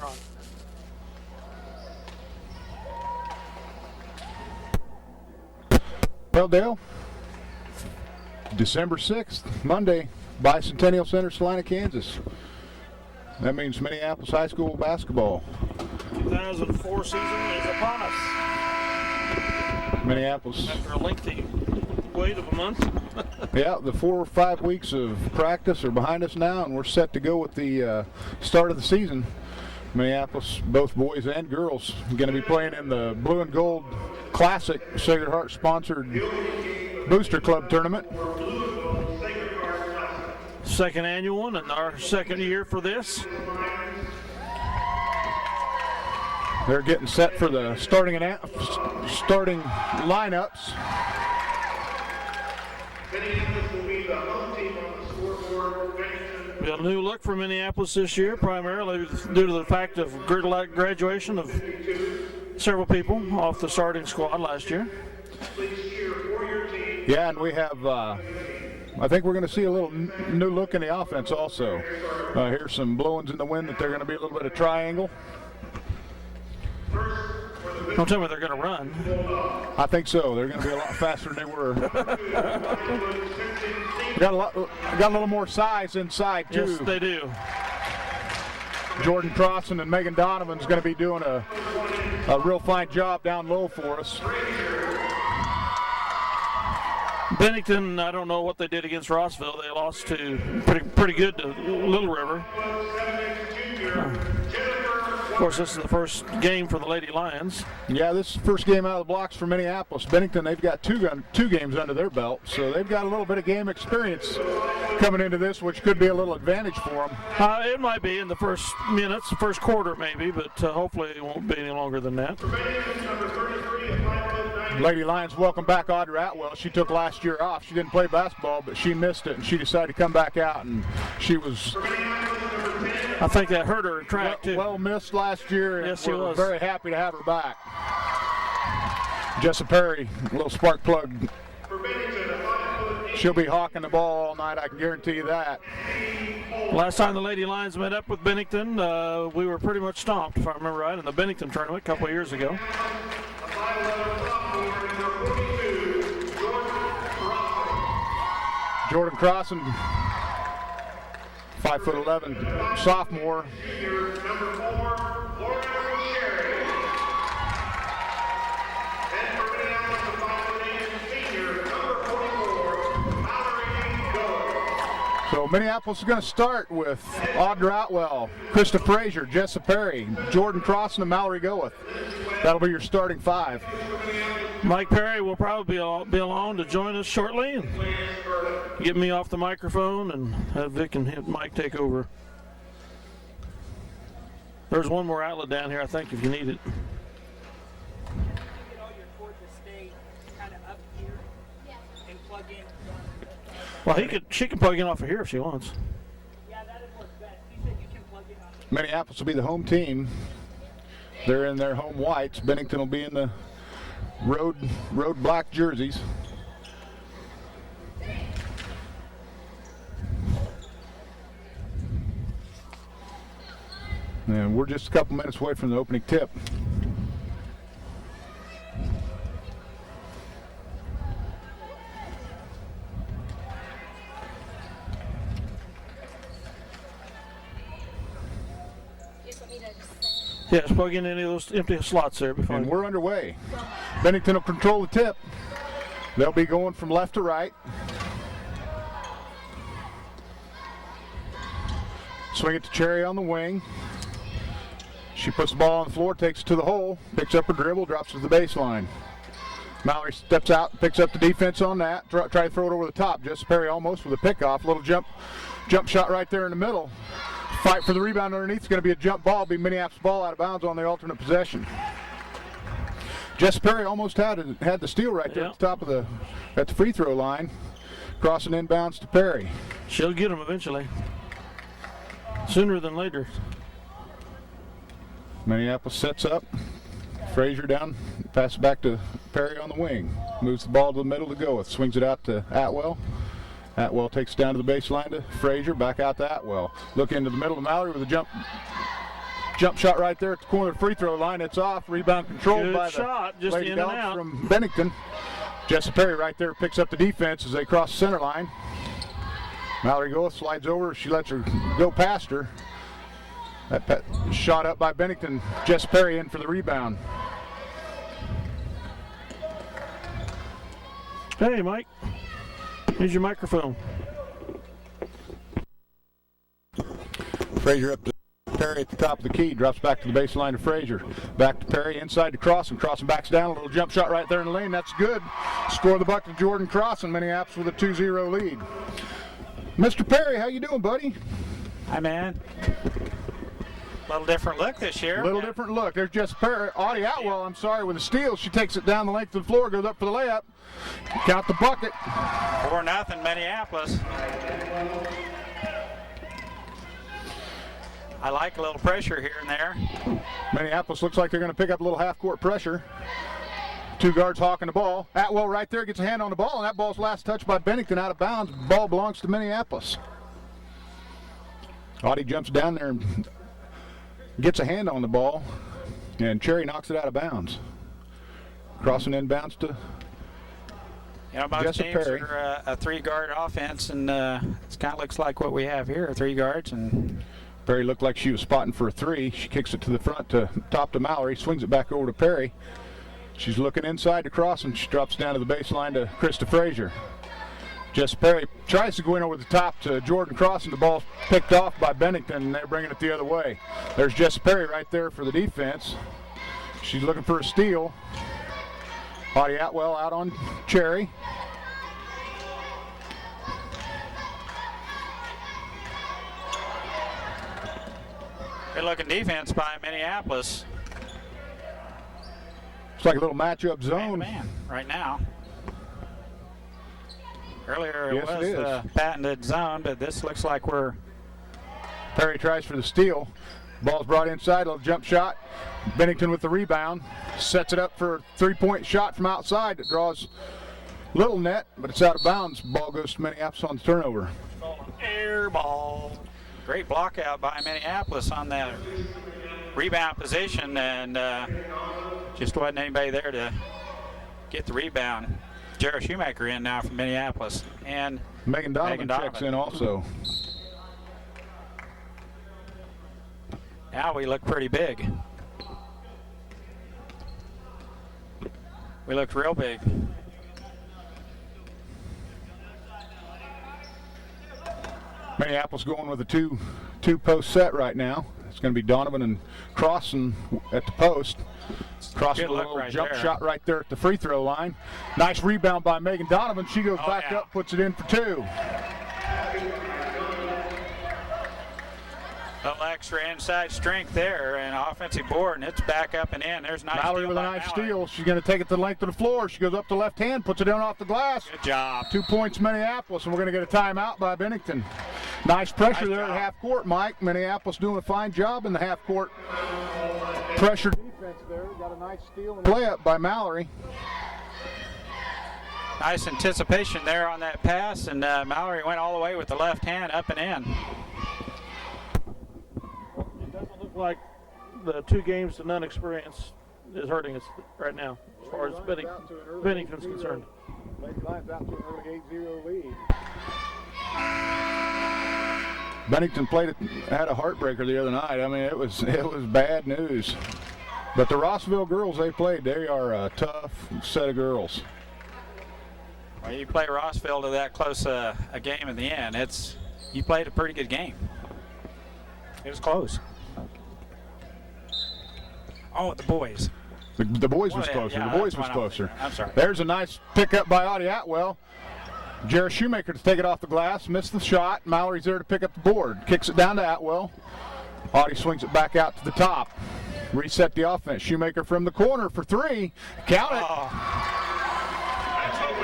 on. Well, Dale, December 6th, Monday, Bicentennial Center, Salina, Kansas. That means Minneapolis High School basketball. 2004 season is upon us. Minneapolis. After a lengthy wait of a month. Yeah, the 4 or 5 weeks of practice are behind us now, and we're set to go with the start of the season. Minneapolis, both boys and girls, going to be playing in the Blue and Gold Classic Sacred Heart sponsored Booster Club tournament. Second annual one and our second year for this. They're getting set for the starting lineups. We got a new look for Minneapolis this year, primarily due to the fact of graduation of several people off the starting squad last year. Yeah, and we have, I think we're going to see a little new look in the offense also. Here's some blowings in the wind that they're going to be a little bit of triangle. Don't tell me they're going to run. I think so. They're going to be a lot faster than they were. got a little more size inside too. Yes, they do. Jordan Crossan and Megan Donovan's going to be doing a real fine job down low for us. Bennington, I don't know what they did against Rossville. They lost to pretty good to Little River. Of course, this is the first game for the Lady Lions. Yeah, this is the first game out of the blocks for Minneapolis. Bennington, they've got two games under their belt, so they've got a little bit of game experience coming into this, which could be a little advantage for them. It might be in the first minutes, the first quarter maybe, but hopefully it won't be any longer than that. Lady Lions welcome back Audra Atwell. She took last year off. She didn't play basketball, but she missed it, and she decided to come back out, and she was... I think that hurt her in track, too. Well missed last year, and yes, she we're was. very happy to have her back. Jessa Perry, a little spark plug. She'll be hawking the ball all night, I can guarantee you that. Last time the Lady Lions met up with Bennington, we were pretty much stomped, if I remember right, in the Bennington tournament a couple of years ago. Jordan Crossan, 5'11", sophomore. So Minneapolis is going to start with Audra Atwell, Krista Frazier, Jessa Perry, Jordan Crossan, and Mallory Goeth. That'll be your starting five. Mike Perry will probably be along to join us shortly and get me off the microphone and have Vic and Mike take over. There's one more outlet down here, I think, if you need it. Well, she can plug in off of here if she wants. Yeah, that would work best. He said you can plug in off of here. Minneapolis will be the home team. They're in their home whites. Bennington will be in the road black jerseys. And we're just a couple minutes away from the opening tip. Yeah, just plug in any of those empty slots there. Before And we're underway. Bennington will control the tip. They'll be going from left to right. Swing it to Cherry on the wing. She puts the ball on the floor, takes it to the hole, picks up her dribble, drops it to the baseline. Mallory steps out, picks up the defense on that, try to throw it over the top. Jessa Perry almost with a pickoff. Little jump shot right there in the middle. Fight for the rebound underneath. It's going to be a jump ball, be Minneapolis ball out of bounds on the alternate possession. Jessa Perry almost had the steal right there at the top of the free throw line. Crossing inbounds to Perry. She'll get him eventually. Sooner than later. Minneapolis sets up. Frazier down, passes back to Perry on the wing. Moves the ball to the middle to Goeth. Swings it out to Atwell. Atwell takes it down to the baseline to Frazier, back out to Atwell. Look into the middle to Mallory with a jump jump shot right there at the corner of the free throw line. It's off. Rebound controlled Good by shot, the just Lady in and Dogs out. from Bennington. Jessica Perry right there picks up the defense as they cross the center line. Mallory goes, slides over. She lets her go past her. That shot up by Bennington. Jess Perry in for the rebound. Hey, Mike. Here's your microphone. Frazier up to Perry at the top of the key. Drops back to the baseline to Frazier. Back to Perry inside to Crossan. Crossan backs down. A little jump shot right there in the lane. That's good. Score the bucket to Jordan Crossan. Minneapolis with a 2-0 lead. Mr. Perry, how you doing, buddy? Hi, man. A little different look this year. Little different look. There's Jess Perry. Audie Atwell, I'm sorry, with a steal. She takes it down the length of the floor, goes up for the layup. Count the bucket. 4-0 Minneapolis. I like a little pressure here and there. Minneapolis looks like they're going to pick up a little half-court pressure. Two guards hawking the ball. Atwell right there gets a hand on the ball, and that ball's last touched by Bennington out of bounds. Ball belongs to Minneapolis. Audie jumps down there and gets a hand on the ball, and Cherry knocks it out of bounds. Crossing inbounds to You know, most Jessica teams Perry. are a three-guard offense, and it kind of looks like what we have here, three guards. And Perry looked like she was spotting for a three. She kicks it to the front to top to Mallory, swings it back over to Perry. She's looking inside to cross, and she drops down to the baseline to Krista Frazier. Jess Perry tries to go in over the top to Jordan Cross, and the ball's picked off by Bennington, and they're bringing it the other way. There's Jess Perry right there for the defense. She's looking for a steal. Audie Atwell out on Cherry. good looking defense by Minneapolis. It's like a little matchup zone. Man right now. Earlier it Yes, it was is. the patented zone, but this looks like we're Perry tries for the steal. Ball's brought inside, a little jump shot. Bennington with the rebound. Sets it up for a three-point shot from outside that draws little net, but it's out of bounds. Ball goes to Minneapolis on the turnover. air ball. Great block out by Minneapolis on that rebound position, and just wasn't anybody there to get the rebound. Jared Shoemaker in now from Minneapolis, and Megan Donovan checks in also. now we look pretty big. We looked real big. Minneapolis going with a two-post set right now. It's going to be Donovan and Crossan at the post. Crossan Good with a look little right jump there. shot right there at the free throw line. Nice rebound by Megan Donovan. She goes Oh, back yeah. up, puts it in for two. A little extra inside strength there, and offensive board, and it's back up and in. There's a nice Mallory steal with a by nice Mallory. steal. She's going to take it to the length of the floor. She goes up to left hand, puts it in off the glass. Good job. 2 points Minneapolis, and we're going to get a timeout by Bennington. Nice pressure Nice there job. at half court, Mike. Minneapolis doing a fine job in the half court pressure defense there. Got a nice steal and play up by Mallory. Nice anticipation there on that pass, and Mallory went all the way with the left hand up and in. It doesn't look like the 2 games to none experience is hurting us right now, as far as Bennington's concerned. Lady Lions out to an early 8-0 lead. Bennington had a heartbreaker the other night. I mean, it was bad news. But the Rossville girls they played, they are a tough set of girls. Well, you play Rossville to that close a game in the end. You played a pretty good game. It was close. Oh, the boys. The boys was Well, closer. yeah, The boys that's was what I'm closer. thinking. I'm sorry. There's a nice pickup by Audie Atwell. Jared Shoemaker to take it off the glass, missed the shot. Mallory's there to pick up the board. Kicks it down to Atwell. Audie swings it back out to the top. Reset the offense. Shoemaker from the corner for 3. Count it. Oh.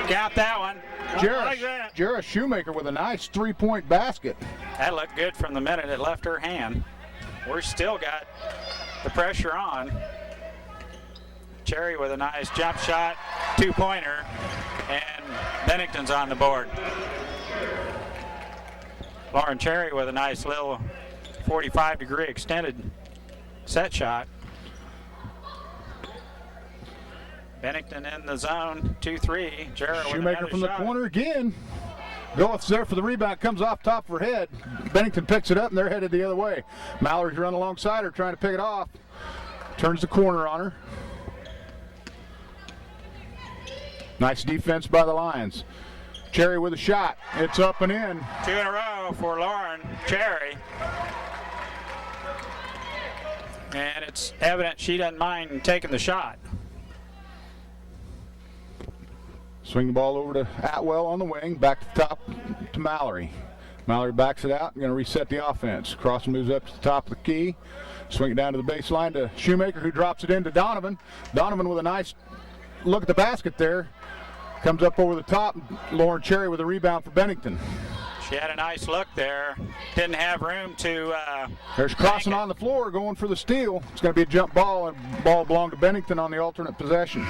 Count that one. like that. Jared Shoemaker with a nice 3-point basket. That looked good from the minute it left her hand. We're still got the pressure on. Cherry with a nice jump shot, 2-pointer, and Bennington's on the board. Lauren Cherry with a nice little 45-degree extended set shot. Bennington in the zone, 2-3. Jarrett with Shoemaker another from the shot. corner again. Goeth's there for the rebound, comes off top of her head. Bennington picks it up and they're headed the other way. Mallory's running alongside her trying to pick it off. Turns the corner on her. Nice defense by the Lions. Cherry with a shot. It's up and in. 2 in a row for Lauren Cherry. And it's evident she doesn't mind taking the shot. Swing the ball over to Atwell on the wing. Back to the top to Mallory. Mallory backs it out. Going to reset the offense. Crossing moves up to the top of the key. Swing it down to the baseline to Shoemaker, who drops it into Donovan. Donovan with a nice look at the basket there. Comes up over the top. Lauren Cherry with a rebound for Bennington. She had a nice look there. Didn't have room to. There's Crossing on the floor going for the steal. It's going to be a jump ball, and ball belonged to Bennington on the alternate possession.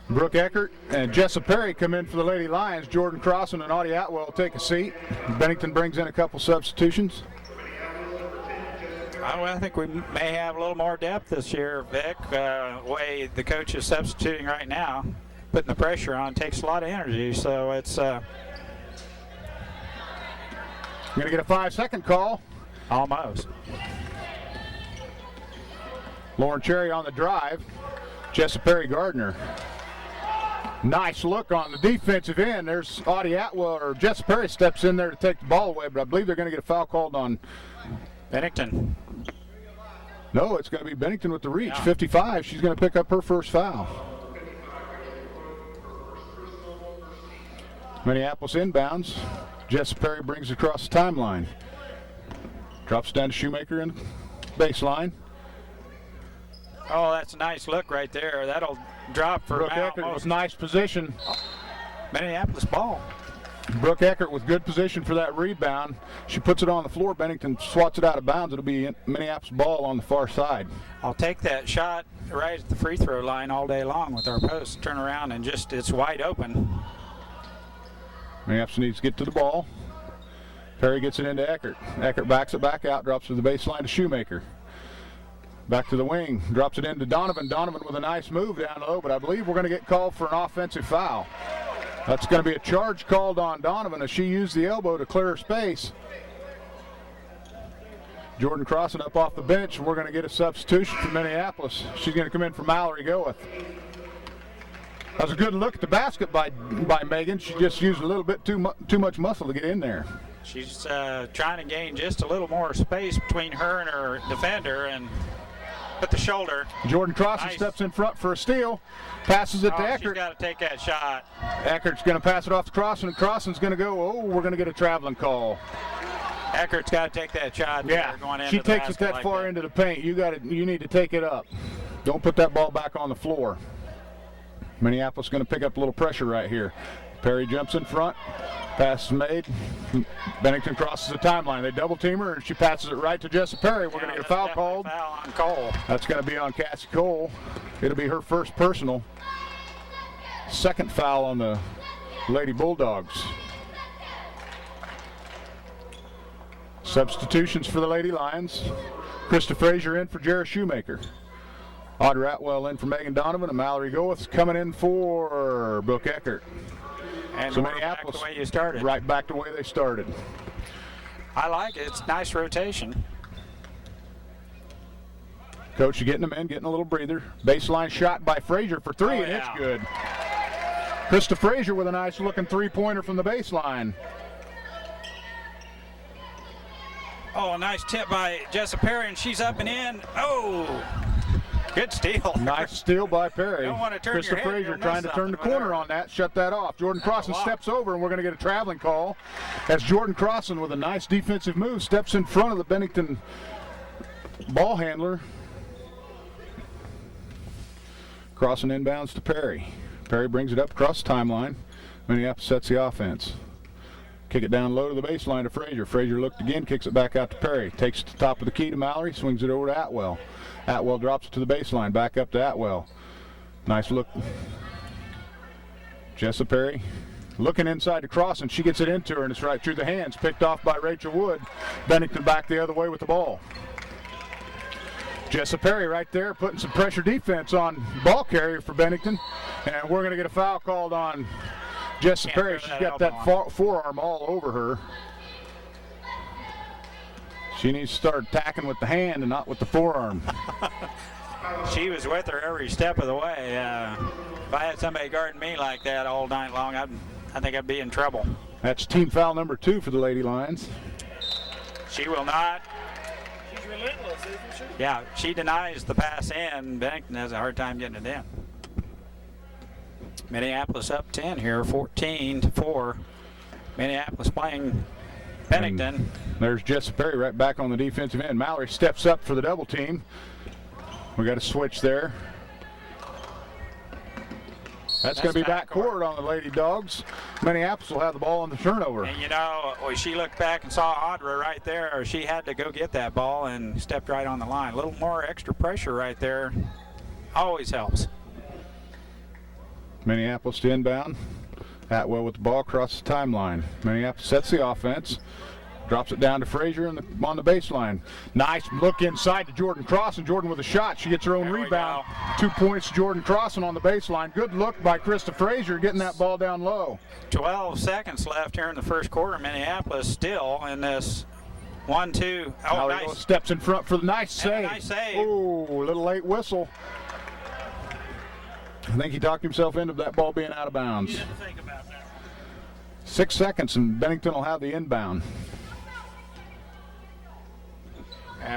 Brooke Eckert and Jessa Perry come in for the Lady Lions. Jordan Crossing and Audie Atwell take a seat. Bennington brings in a couple substitutions. I think we may have a little more depth this year, Vic. The way the coach is substituting right now, putting the pressure on, takes a lot of energy. So it's Going to get a 5-second call. almost. Lauren Cherry on the drive. Jessa Perry Gardner. Nice look on the defensive end. There's Audie Atwell, or Jessa Perry steps in there to take the ball away, but I believe they're going to get a foul called on Bennington. No, it's going to be Bennington with the reach. Yeah. 55. She's going to pick up her first foul. Minneapolis inbounds. Jessa Perry brings it across the timeline. Drops down to Shoemaker in baseline. Oh, that's a nice look right there. That'll drop for Brooke Eckert almost with nice position. Minneapolis ball. Brooke Eckert with good position for that rebound. She puts it on the floor. Bennington swats it out of bounds. It'll be Minneapolis ball on the far side. I'll take that shot right at the free throw line all day long with our post. Turn around and just, it's wide open. Minneapolis needs to get to the ball. Perry gets it into Eckert. Eckert backs it back out, drops to the baseline to Shoemaker. Back to the wing, drops it into Donovan. Donovan with a nice move down low, but I believe we're going to get called for an offensive foul. That's going to be a charge called on Donovan as she used the elbow to clear her space. Jordan Crossing up off the bench. We're going to get a substitution for Minneapolis. She's going to come in for Mallory Goeth. That was a good look at the basket by Megan. She just used a little bit too much muscle to get in there. She's trying to gain just a little more space between her and her defender and put the shoulder. Jordan Crossing steps in front for a steal. Passes it to She's Eckert. got to take that shot. Eckert's going to pass it off to Crossing, and Crossing's going to go, we're going to get a traveling call. Eckert's got to take that shot. Yeah, there going into she the takes it basket that like far into the paint. You need to take it up. Don't put that ball back on the floor. Minneapolis going to pick up a little pressure right here. Perry jumps in front. Pass is made. Bennington crosses the timeline. They double team her, and she passes it right to Jessa Perry. We're going to get a foul called. Foul on Cole. That's going to be on Cassie Cole. It'll be her first personal. Second foul on the Lady Bulldogs. Substitutions for the Lady Lions. Krista Frazier in for Jarrett Shoemaker. Audrey Atwell in for Megan Donovan, and Mallory Goeth coming in for Brooke Eckert. And So we're Minneapolis, back the way you started. right back the way they started. I like it. It's nice rotation. Coach getting them in, getting a little breather. Baseline shot by Frazier for three, and it's good. Krista Frazier with a nice looking three-pointer from the baseline. Oh, a nice tip by Jessa Perry, and she's up and in. Oh, good steal. Nice steal by Perry. Don't want to turn your Krista head, Frazier you'll trying miss to turn the something corner with her. on that, shut that off. Jordan Crossing steps over, and we're going to get a traveling call as Jordan Crossing with a nice defensive move steps in front of the Bennington ball handler. Crossing inbounds to Perry. Perry brings it up across the timeline. Minneapolis sets the offense. Kick it down low to the baseline to Frazier. Frazier looked again, kicks it back out to Perry. Takes it to the top of the key to Mallory, swings it over to Atwell. Atwell drops it to the baseline, back up to Atwell. Nice look. Jessa Perry looking inside to cross, and she gets it into her, and it's right through the hands, picked off by Rachel Wood. Bennington back the other way with the ball. Jessa Perry right there putting some pressure defense on ball carrier for Bennington, and we're going to get a foul called on Jessa Perry. She's got that forearm all over her. She needs to start attacking with the hand and not with the forearm. She was with her every step of the way. If I had somebody guarding me like that all night long, I think I'd be in trouble. That's team foul number 2 for the Lady Lions. She will not. She's relentless, isn't she? Yeah, she denies the pass in. Bennington has a hard time getting it in. Minneapolis up 10 here, 14-4. Minneapolis playing Bennington. And there's Jessa Perry right back on the defensive end. Mallory steps up for the double team. We got a switch there. That's going to be backcourt on the Lady Dogs. Minneapolis will have the ball on the turnover. And you know, she looked back and saw Audra right there. She had to go get that ball and stepped right on the line. A little more extra pressure right there always helps. Minneapolis to inbound. Atwell with the ball across the timeline. Minneapolis sets the offense. Drops it down to Frazier on the baseline. Nice look inside to Jordan Crossan. Jordan with a shot. She gets her own rebound. 2 points, Jordan Crossan on the baseline. Good look by Krista Frazier getting that ball down low. 12 seconds left here in the first quarter. Minneapolis still in this 1-2. Oh, nice. Steps in front for the nice save. Nice save. Ooh, a little late whistle. I think he talked himself into that ball being out of bounds. You didn't think about that. 6 seconds and Bennington will have the inbound.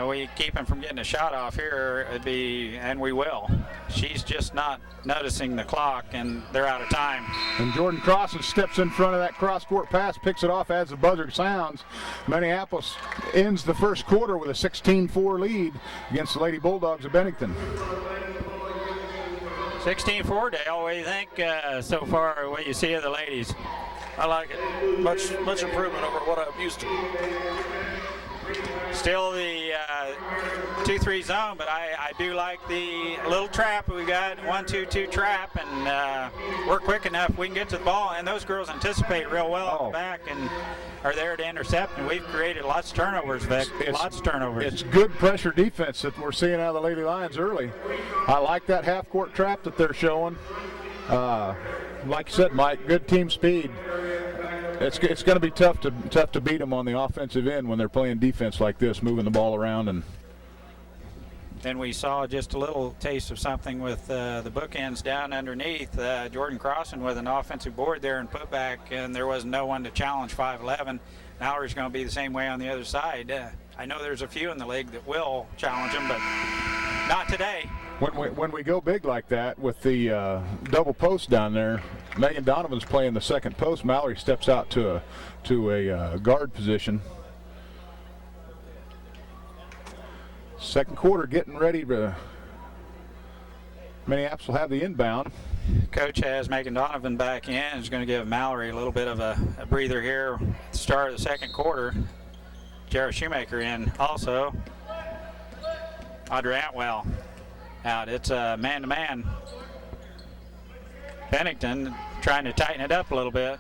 We keep him from getting a shot off here, and we will. She's just not noticing the clock, and they're out of time. And Jordan Crossan steps in front of that cross-court pass, picks it off as the buzzer sounds. Minneapolis ends the first quarter with a 16-4 lead against the Lady Bulldogs of Bennington. 16-4, Dale. What do you think so far, what you see of the ladies? I like it. Much improvement over what I'm used to. Still the 2-3 zone, but I do like the little trap. We got 1-2-2 trap, and we're quick enough. We can get to the ball, and those girls anticipate real well at the back and are there to intercept. And we've created lots of turnovers, Vic. Lots of turnovers. It's good pressure defense that we're seeing out of the Lady Lions early. I like that half-court trap that they're showing. Like you said, Mike, good team speed. It's going to be tough to beat them on the offensive end when they're playing defense like this, moving the ball around. And we saw just a little taste of something with the bookends down underneath. Jordan Crossan with an offensive board there and put back, and there was no one to challenge 5'11". Mallory's going to be the same way on the other side. I know there's a few in the league that will challenge them, but not today. When we go big like that with the double post down there, Megan Donovan's playing the second post. Mallory steps out to a guard position. Second quarter getting ready to. Minneapolis will have the inbound. Coach has Megan Donovan back in. Is going to give Mallory a little bit of a breather here at the start of the second quarter. Jared Shoemaker in also. Audrey Atwell out. It's a man-to-man. Bennington trying to tighten it up a little bit.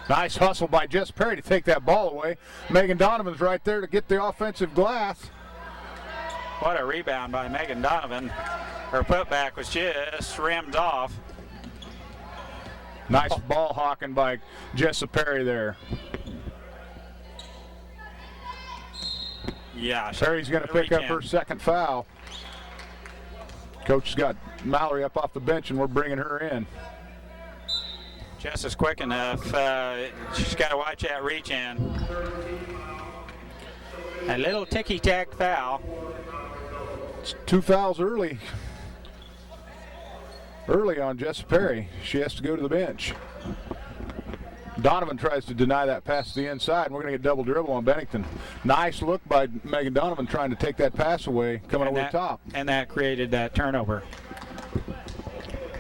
Nice hustle by Jess Perry to take that ball away. Megan Donovan's right there to get the offensive glass. What a rebound by Megan Donovan. Her putback was just rimmed off. Nice ball hawking by Jessa Perry there. Yeah, Perry's going to pick up her second foul. Coach has got Mallory up off the bench, and we're bringing her in. Jess is quick enough. She's got to watch that reach in. A little ticky-tack foul. It's 2 fouls early on Jessa Perry. She has to go to the bench. Donovan tries to deny that pass to the inside, and we're going to get double dribble on Bennington. Nice look by Megan Donovan trying to take that pass away, coming over the top. And that created that turnover.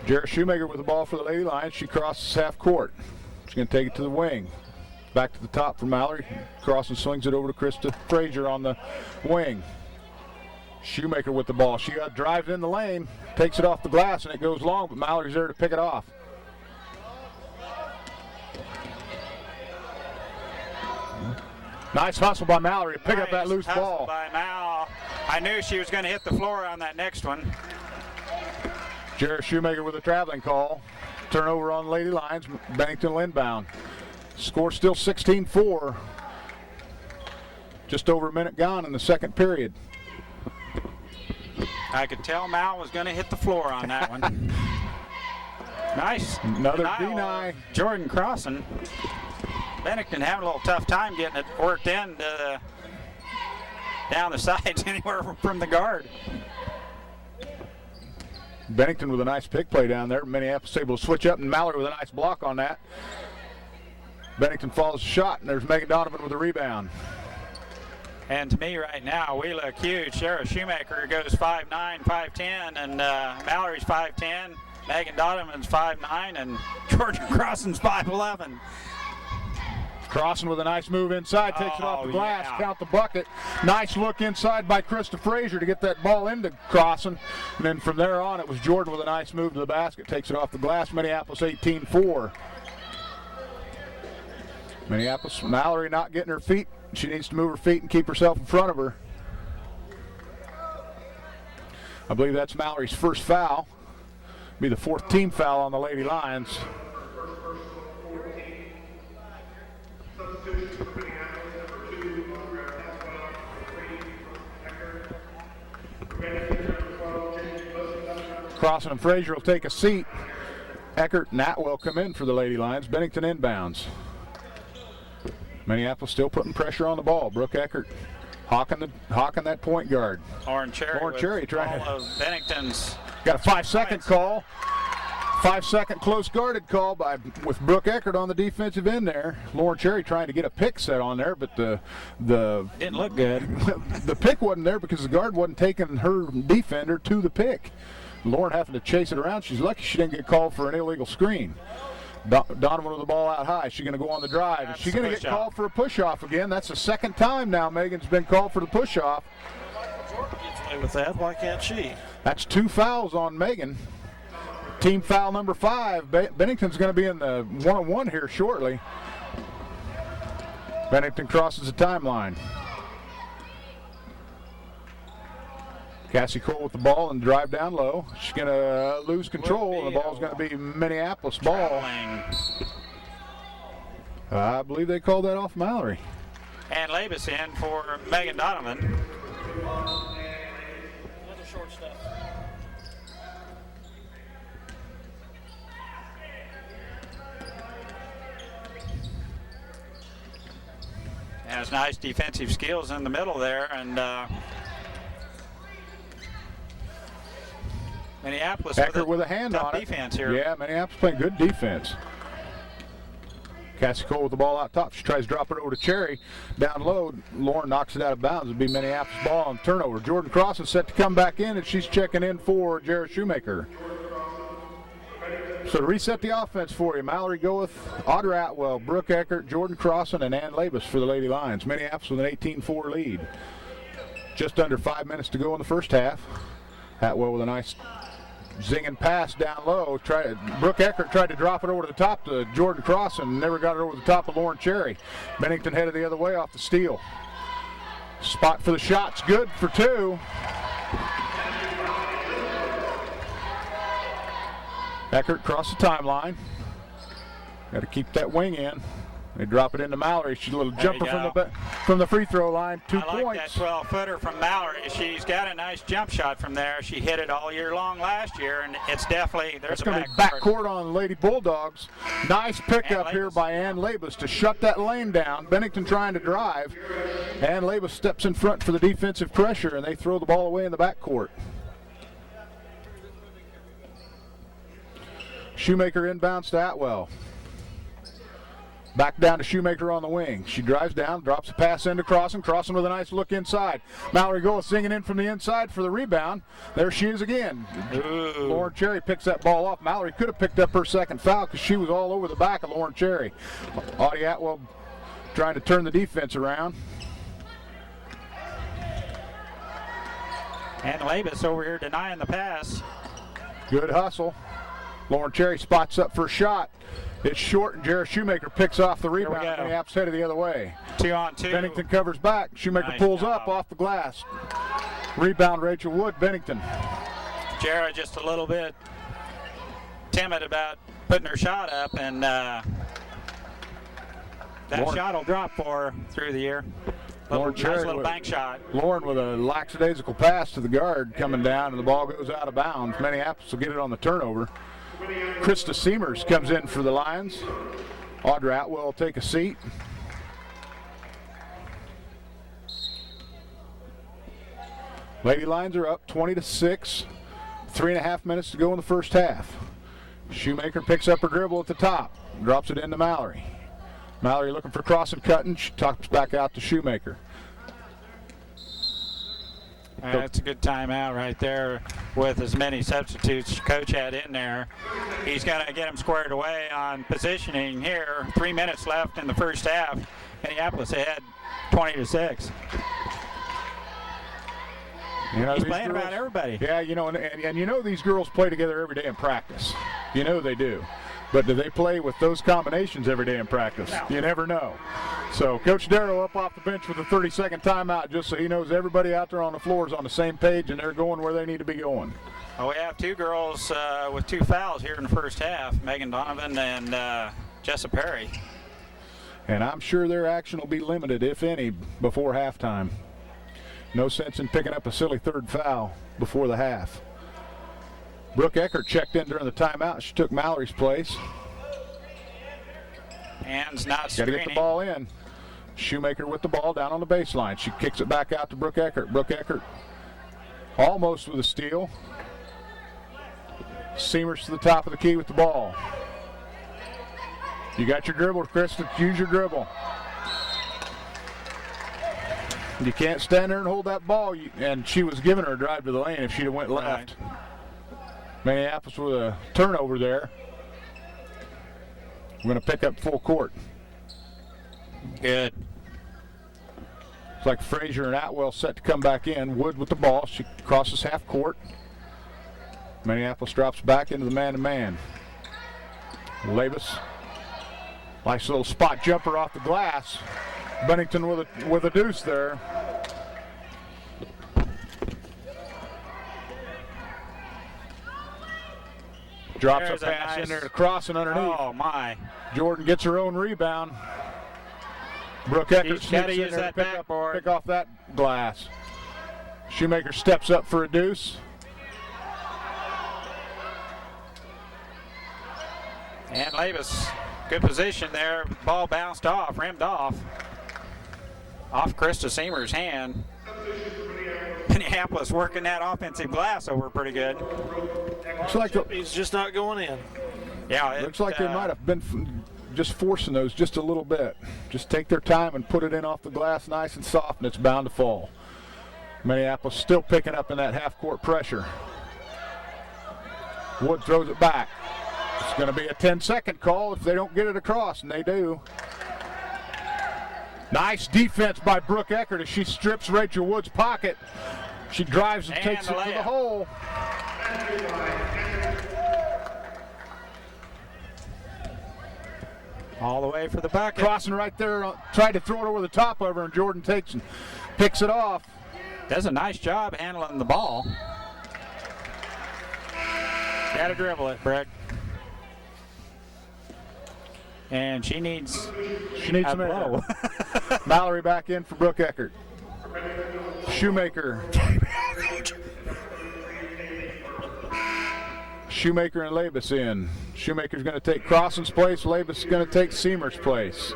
Jared Shoemaker with the ball for the Lady Lions. She crosses half court. She's going to take it to the wing. Back to the top for Mallory. Crossan swings it over to Krista Frazier on the wing. Shoemaker with the ball. She drives in the lane, takes it off the glass, and it goes long, but Mallory's there to pick it off. Nice hustle by Mallory to pick up that Nice loose hustle ball. by Mal. I knew she was going to hit the floor on that next one. Jared Shoemaker with a traveling call. Turnover on Lady Lions. Bennington will inbound. Score still 16-4. Just over a minute gone in the second period. I could tell Mal was going to hit the floor on that one. Nice. Another denial deny. of Jordan Crossan. Bennington having a little tough time getting it worked in down the sides anywhere from the guard. Bennington with a nice pick play down there. Minneapolis able to switch up, and Mallory with a nice block on that. Bennington follows the shot, and there's Megan Donovan with a rebound. And to me right now, we look huge. Sarah Shoemaker goes 5'9", 5'10", and Mallory's 5'10", Megan Donovan's 5'9", and Georgia Crossan's 5'11". Crossan with a nice move inside, takes it off the glass, yeah. count the bucket. Nice look inside by Krista Frazier to get that ball into Crossan. And then from there on, it was Jordan with a nice move to the basket, takes it off the glass. Minneapolis 18-4. Minneapolis, Mallory not getting her feet. She needs to move her feet and keep herself in front of her. I believe that's Mallory's first foul. Be the fourth team foul on the Lady Lions. Crossan and Frazier will take a seat. Eckert and Atwell come in for the Lady Lions. Bennington inbounds. Minneapolis still putting pressure on the ball. Brooke Eckert hawking that point guard. Lauren Cherry trying all of Bennington's. Got a 5-second call. 5-second close guarded call with Brooke Eckert on the defensive end there. Lauren Cherry trying to get a pick set on there, but the Didn't look good. the pick wasn't there because the guard wasn't taking her defender to the pick. Lauren having to chase it around. She's lucky she didn't get called for an illegal screen. Donovan with the ball out high. She's going to go on the drive. Is she going to get called for a push-off again? That's the second time now Megan's been called for the push-off. Gets away with that. Why can't she? That's 2 fouls on Megan. Team foul number 5. Bennington's going to be in the one-on-one here shortly. Bennington crosses the timeline. Cassie Cole with the ball and drive down low. She's going to lose control, and the ball's going to be Minneapolis ball. I believe they called that off Mallory. And Labus in for Megan Donovan. Another short step. Has nice defensive skills in the middle there, and Minneapolis Eckert with a hand tough on it. defense here. Yeah, Minneapolis playing good defense. Cassie Cole with the ball out top. She tries to drop it over to Cherry. Down low, Lauren knocks it out of bounds. It'll be Minneapolis ball on turnover. Jordan Cross is set to come back in, and she's checking in for Jared Shoemaker. So to reset the offense for you, Mallory Goeth, Audra Atwell, Brooke Eckert, Jordan Crossan, and Ann Labus for the Lady Lions. Minneapolis with an 18-4 lead. Just under 5 minutes to go in the first half. Atwell with a nice zinging pass down low. Brooke Eckert tried to drop it over to the top to Jordan Crossan, never got it over the top of Lauren Cherry. Bennington headed the other way off the steal. Spot for the shot's good for 2. Eckert across the timeline. Got to keep that wing in. They drop it into Mallory. She's a little jumper from the free throw line. 2 I like points. that 12-footer from Mallory. She's got a nice jump shot from there. She hit it all year long last year, and it's definitely there's That's a going to be backcourt on Lady Bulldogs. Nice pickup here by Ann Labus to shut that lane down. Bennington trying to drive. Ann Labus steps in front for the defensive pressure, and they throw the ball away in the backcourt. Shoemaker inbounds to Atwell. Back down to Shoemaker on the wing. She drives down, drops a pass into Crossan. Crossan with a nice look inside. Mallory Goeth singing in from the inside for the rebound. There she is again. Lauren Cherry picks that ball off. Mallory could have picked up her second foul because she was all over the back of Lauren Cherry. Audie Atwell trying to turn the defense around. And Labus over here denying the pass. Good hustle. Lauren Cherry spots up for a shot. It's short, and Jared Shoemaker picks off the we rebound. go. Minneapolis headed the other way. 2-on-2. Bennington covers back. Shoemaker Nice pulls job. up off the glass. Rebound, Rachel Wood, Bennington. Jared just a little bit timid about putting her shot up, and that Lauren- shot will drop for her through the year. Lauren Nice Cherry little with- bank shot. Lauren with a lackadaisical pass to the guard coming down, and the ball goes out of bounds. Minneapolis will get it on the turnover. Krista Seamers comes in for the Lions. Audra Atwell will take a seat. Lady Lions are up 20-6. 3.5 minutes to go in the first half. Shoemaker picks up her dribble at the top, drops it into Mallory. Mallory looking for cross and cutting. She tucks back out to Shoemaker. That's a good timeout right there with as many substitutes Coach had in there. He's going to get them squared away on positioning here. 3 minutes left in the first half. Minneapolis ahead 20-6. You know, He's these playing girls- about everybody. Yeah, you know, and you know these girls play together every day in practice. You know they do. But do they play with those combinations every day in practice? No. You never know. So Coach Darrow up off the bench with a 30-second timeout just so he knows everybody out there on the floor is on the same page and they're going where they need to be going. Well, we have two girls with 2 fouls here in the first half, Megan Donovan and Jessa Perry. And I'm sure their action will be limited, if any, before halftime. No sense in picking up a silly third foul before the half. Brooke Eckert checked in during the timeout. She took Mallory's place. Hands not Got to screening. get the ball in. Shoemaker with the ball down on the baseline. She kicks it back out to Brooke Eckert. Brooke Eckert almost with a steal. Seamers to the top of the key with the ball. You got your dribble, Kristen. Use your dribble. You can't stand there and hold that ball. And she was giving her a drive to the lane if she'd have went left. Minneapolis with a turnover there. We're going to pick up full court. Good. It's like Frazier and Atwell set to come back in. Wood with the ball. She crosses half court. Minneapolis drops back into the man-to-man. Labus. Nice little spot jumper off the glass. Bennington with a deuce there. Drops There's a a pass in nice- there to cross and underneath. Oh, my. Jordan gets her own rebound. Brooke Eckert He's gotta sneaks in use there to that backboard. pick off that glass. Shoemaker steps up for a deuce. And Labus, good position there. Ball bounced off, rimmed off. Off Krista Seamer's hand. Minneapolis working that offensive glass over pretty good. Looks like He's just not going in. Yeah, looks like they might have been just forcing those just a little bit. Just take their time and put it in off the glass nice and soft, and it's bound to fall. Minneapolis still picking up in that half-court pressure. Wood throws it back. It's going to be a 10-second call if they don't get it across, and they do. Nice defense by Brooke Eckert as she strips Rachel Wood's pocket. She drives and And takes the it to the layup. hole. all the way for the bucket. Crossing right there, tried to throw it over the top of her, and Jordan takes and picks it off. Does a nice job handling the ball. Got to dribble it, Brett. And she needs a some air. blow. Mallory back in for Brooke Eckert. Shoemaker. Shoemaker and Labus in. Shoemaker's going to take Crossan's place. Labus is going to take Seamer's place.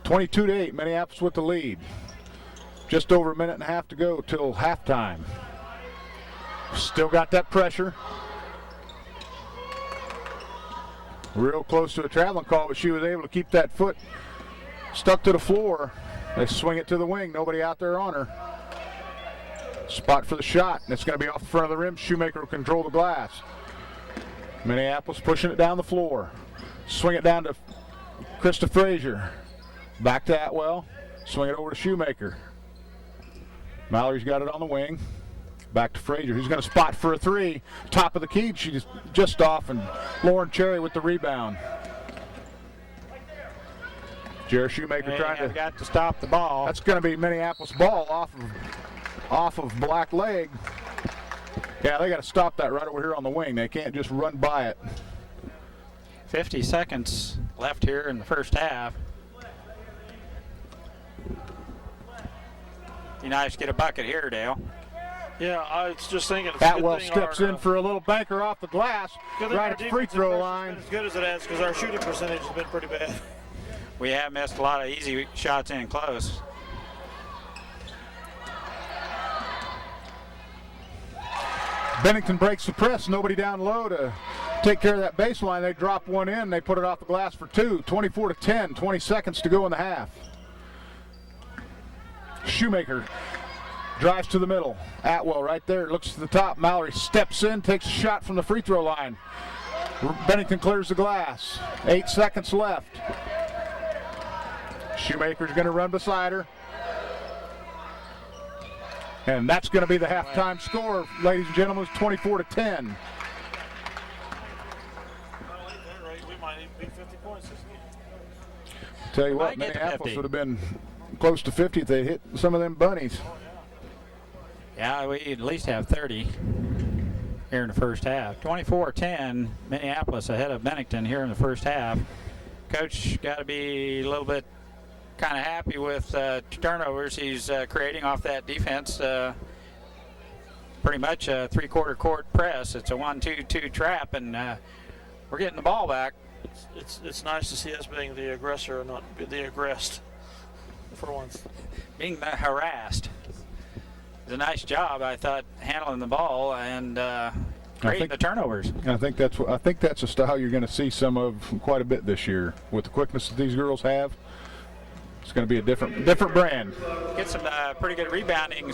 (22-8). Minneapolis with the lead. Just over a minute and a half to go till halftime. Still got that pressure. Real close to a traveling call, but she was able to keep that foot stuck to the floor. They swing it to the wing. Nobody out there on her. Spot for the shot, and it's going to be off the front of the rim. Shoemaker will control the glass. Minneapolis pushing it down the floor. Swing it down to Krista Frazier. Back to Atwell. Swing it over to Shoemaker. Mallory's got it on the wing. Back to Frazier, who's going to spot for a three. Top of the key, she's just off, and Lauren Cherry with the rebound. Jared Shoemaker trying to. Got to stop the ball. That's going to be Minneapolis ball off of black leg. Yeah, they got to stop that right over here on the wing. They can't just run by it. 50 seconds left here in the first half. Be nice to get a bucket here, Dale. Yeah, I was just thinking. It's a good Atwell thing steps in for a little banker off the glass, good thing right our at the free defensive throw pressure's line. been as good as it has, because our shooting percentage has been pretty bad. We have missed a lot of easy shots in close. Bennington breaks the press, nobody down low to take care of that baseline. They drop one in, they put it off the glass for two. 24-10, 20 seconds to go in the half. Shoemaker drives to the middle. Atwell right there, looks to the top. Mallory steps in, takes a shot from the free throw line. Bennington clears the glass. 8 seconds left. Shoemaker's going to run beside her. And that's going to be the halftime score, ladies and gentlemen, 24-10. We might even beat 50 points this game. Tell you what, Might get to Minneapolis 50. would have been close to 50 if they hit some of them bunnies. Yeah, we at least have 30 here in the first half. 24-10, Minneapolis ahead of Bennington here in the first half. Coach got to be a little bit kind of happy with turnovers he's creating off that defense. Pretty much a three-quarter court press. It's a 1-2-2 trap, and we're getting the ball back. It's nice to see us being the aggressor and not the aggressed for once. Being harassed. It's a nice job, I thought, handling the ball and creating the turnovers. I think that's a style you're going to see some of quite a bit this year with the quickness that these girls have. It's going to be a different brand. Get some pretty good rebounding.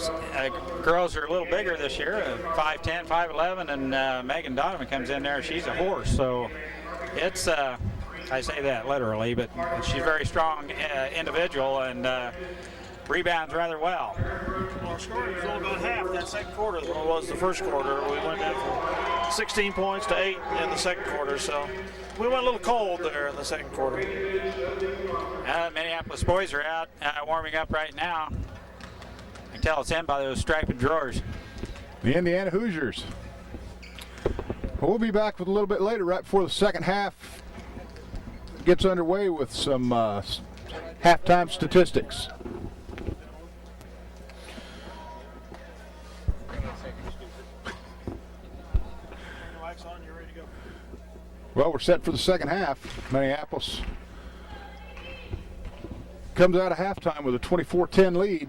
Girls are a little bigger this year, 5'10", 5'11", and Megan Donovan comes in there. She's a horse, so it's, I say that literally, but she's a very strong individual and rebounds rather well. Well, scoring was only about half that second quarter than it was the first quarter. We went down from 16 points to 8 in the second quarter, so we went a little cold there in the second quarter. Minneapolis boys are out warming up right now. I can tell it's in by those striped drawers. The Indiana Hoosiers. We'll be back with a little bit later, right before the second half gets underway, with some halftime statistics. Well, we're set for the second half. Minneapolis comes out of halftime with a 24-10 lead.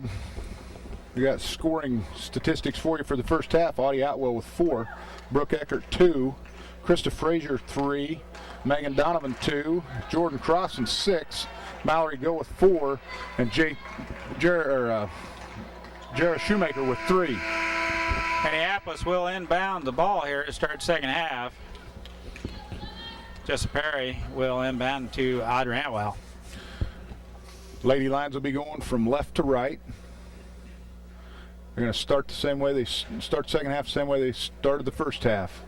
We got scoring statistics for you for the first half. Audie Atwell with 4, Brooke Eckert 2, Krista Frazier 3, Megan Donovan 2, Jordan Crossan 6, Mallory Go with 4, and Jarrah Shoemaker with 3. Minneapolis will inbound the ball here to start second half. Jessica Perry will inbound to Audrey Atwell. Lady Lions will be going from left to right. They're going to start the same way they start second half, the same way they started the first half.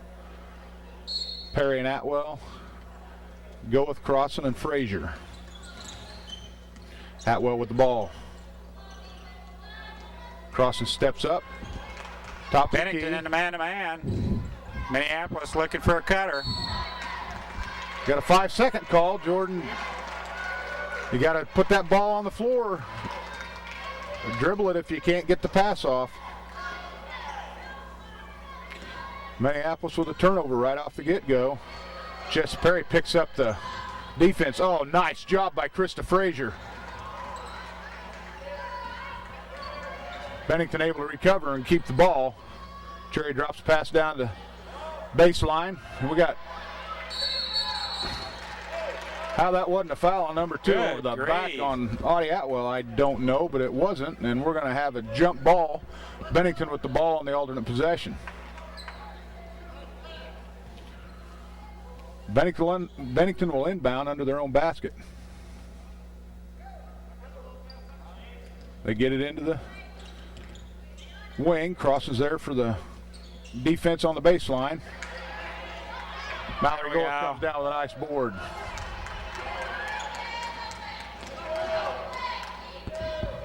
Perry and Atwell go with Crossan and Frazier. Atwell with the ball. Crossan steps up. Top of the key. Bennington in the man-to-man. Minneapolis looking for a cutter. Got a 5-second call, Jordan. You got to put that ball on the floor. Dribble it if you can't get the pass off. Minneapolis with a turnover right off the get-go. Jess Perry picks up the defense. Oh, nice job by Krista Frazier. Bennington able to recover and keep the ball. Cherry drops pass down to baseline. And we got, how that wasn't a foul on number 2 over the back on Audie Atwell, I don't know, but it wasn't. And we're going to have a jump ball. Bennington with the ball on the alternate possession. Bennington will inbound under their own basket. They get it into the wing, crosses there for the defense on the baseline. Mallory Gold comes down with a nice board.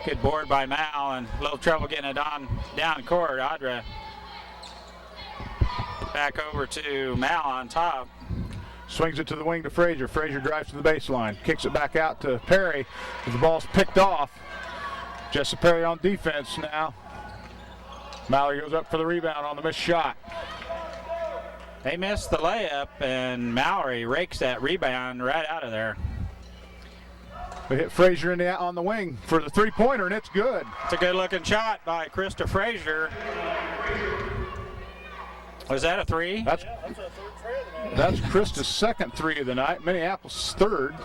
Good board by Mal, and a little trouble getting it on down court. Audra back over to Mal on top. Swings it to the wing to Frazier. Frazier drives to the baseline. Kicks it back out to Perry. The ball's picked off. Jessa Perry on defense now. Mallory goes up for the rebound on the missed shot. They missed the layup, and Mallory rakes that rebound right out of there. They hit Frazier on the wing for the three-pointer, and it's good. It's a good-looking shot by Krista Frazier. Was that a three? That's Krista's second three of the night. Minneapolis' third.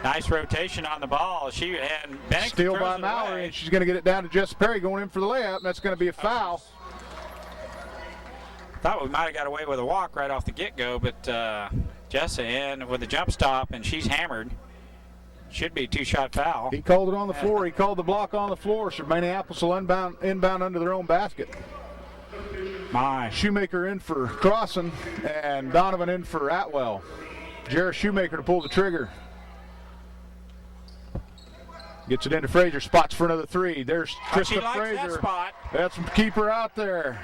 Nice rotation on the ball. And Bennington steal by Mallory, and she's going to get it down to Jess Perry going in for the layup, and that's going to be a foul. Thought we might have got away with a walk right off the get-go, but Jessa in with a jump stop, and she's hammered. Should be a two-shot foul. He called it on the floor. He called the block on the floor, so Minneapolis will inbound under their own basket. My. Shoemaker in for Crossan, and Donovan in for Atwell. Jared Shoemaker to pull the trigger. Gets it into Frazier, spots for another three. There's Krista Frazier. That spot. That's a keeper out there.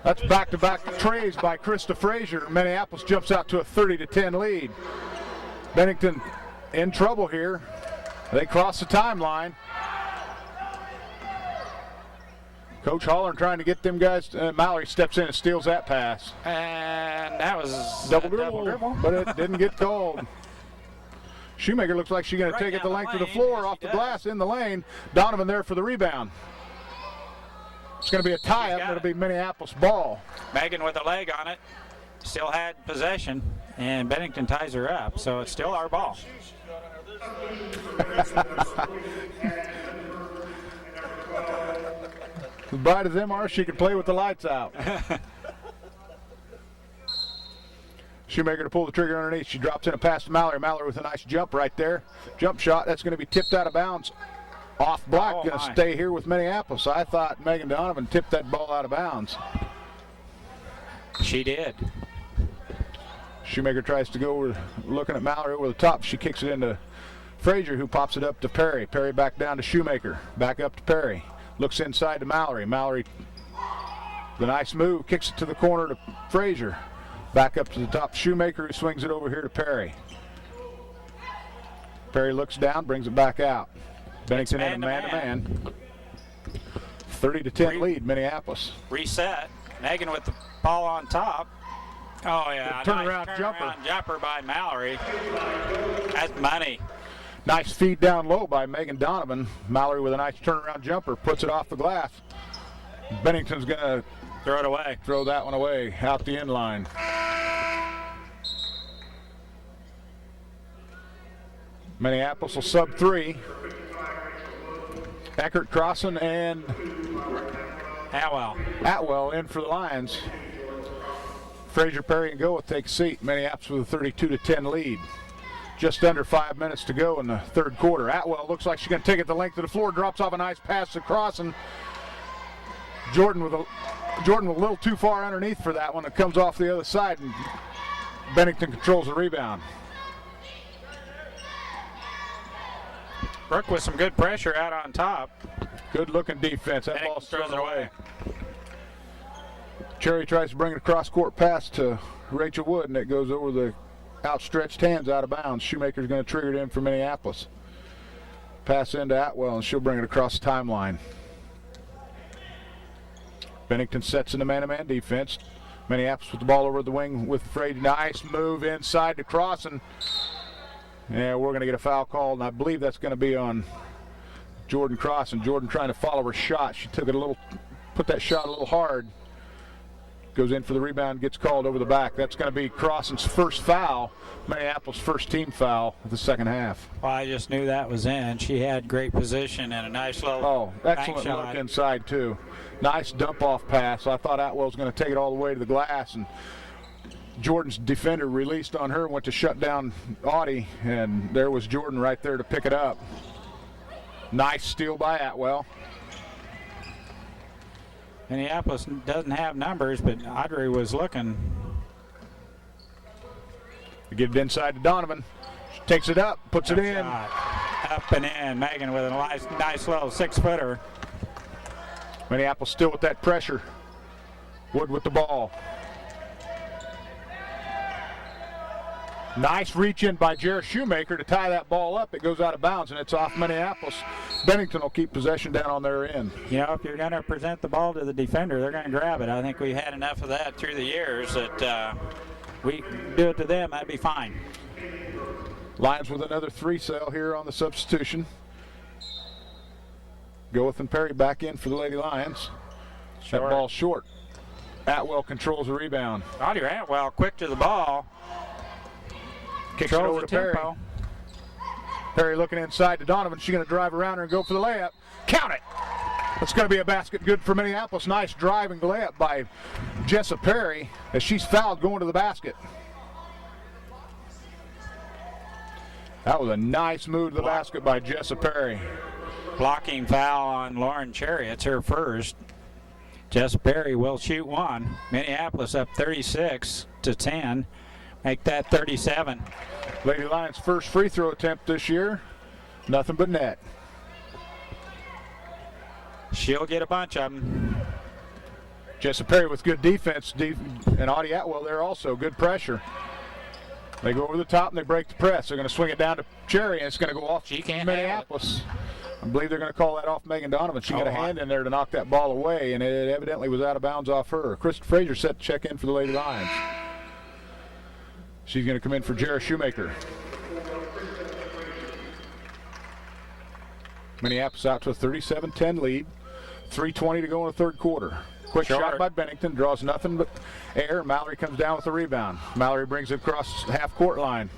That's back-to-back trays by Krista Frazier. Minneapolis jumps out to a 30-10 lead. Bennington in trouble here. They cross the timeline. Coach Holler trying to get them guys. Mallory steps in and steals that pass. And that was double dribble, but it didn't get called. Shoemaker looks like she's going to take it the length of the floor, off the glass, in the lane. Donovan there for the rebound. It's going to be a tie-up, and it'll be Minneapolis ball. Megan with a leg on it. Still had possession, and Bennington ties her up, so it's still our ball. As bright as them are, she can play with the lights out. Shoemaker to pull the trigger underneath. She drops in a pass to Mallory. Mallory with a nice jump right there. Jump shot. That's going to be tipped out of bounds. Off block, going to stay here with Minneapolis. I thought Megan Donovan tipped that ball out of bounds. She did. Shoemaker tries to go looking at Mallory over the top. She kicks it into Frazier, who pops it up to Perry. Perry back down to Shoemaker. Back up to Perry. Looks inside to Mallory. Mallory, the nice move, kicks it to the corner to Frazier. Back up to the top, Shoemaker, who swings it over here to Perry. Perry looks down, brings it back out. Bennington in a man-to-man. 30-10 lead, Minneapolis. Reset. Megan with the ball on top. Oh, yeah. Turnaround jumper by Mallory. That's money. Nice feed down low by Megan Donovan. Mallory with a nice turnaround jumper, puts it off the glass. Bennington's going to throw it away. Throw that one away, out the end line. Minneapolis will sub three. Eckert, Crossan, and Atwell in for the Lions. Frazier, Perry, and Goeth take a seat. Minneapolis with a 32-10 lead. Just under 5 minutes to go in the third quarter. Atwell looks like she's going to take it the length of the floor. Drops off a nice pass to Crossan. Jordan with a little too far underneath for that one. It comes off the other side, and Bennington controls the rebound. Brooke with some good pressure out on top. Good looking defense. That Bennington ball's thrown throws it away. Cherry tries to bring it across court pass to Rachel Wood, and it goes over the outstretched hands out of bounds. Shoemaker's going to trigger it in for Minneapolis. Pass into Atwell, and she'll bring it across the timeline. Bennington sets in the man-to-man defense. Minneapolis with the ball over the wing with Frazier. Nice move inside to Crossan. Yeah, we're going to get a foul called, and I believe that's going to be on Jordan Crossan. Jordan trying to follow her shot. She took it put that shot a little hard. Goes in for the rebound, gets called over the back. That's going to be Crossan's first foul. Minneapolis' first team foul of the second half. Well, I just knew that was in. She had great position and a nice little excellent look inside, too. Nice dump-off pass. I thought Atwell was going to take it all the way to the glass, and Jordan's defender released on her, went to shut down Audie, and there was Jordan right there to pick it up. Nice steal by Atwell. Minneapolis doesn't have numbers, but Audrey was looking. They get it inside to Donovan. She takes it up, puts it in. Up and in. Megan with a nice little 6-footer. Minneapolis still with that pressure. Wood with the ball. Nice reach in by Jared Shoemaker to tie that ball up. It goes out of bounds and it's off Minneapolis. Bennington will keep possession down on their end. You know, if you're going to present the ball to the defender, they're going to grab it. I think we've had enough of that through the years that we do it to them, that'd be fine. Lions with another 3 cell here on the substitution. Goeth and Perry back in for the Lady Lions. That ball short. Atwell controls the rebound. Audrey Atwell quick to the ball. Kicks it over to Perry. Perry looking inside to Donovan. She's going to drive around her and go for the layup. Count it! That's going to be a basket good for Minneapolis. Nice driving layup by Jessa Perry as she's fouled going to the basket. That was a nice move to the basket by Jessa Perry. Blocking foul on Lauren Cherry. It's her first. Jessa Perry will shoot one. Minneapolis up 36-10. Make that 37. Lady Lions' first free throw attempt this year. Nothing but net. She'll get a bunch of them. Jessa Perry with good defense, and Audie Atwell there also. Good pressure. They go over the top and they break the press. They're going to swing it down to Cherry, and it's going to go off Minneapolis. I believe they're going to call that off Megan Donovan. She got a hand in there to knock that ball away, and it evidently was out of bounds off her. Krista Frazier set to check in for the Lady Lions. She's going to come in for Jared Shoemaker. Minneapolis out to a 37-10 lead. 3:20 to go in the third quarter. Quick shot by Bennington, draws nothing but air. Mallory comes down with the rebound. Mallory brings it across half-court line.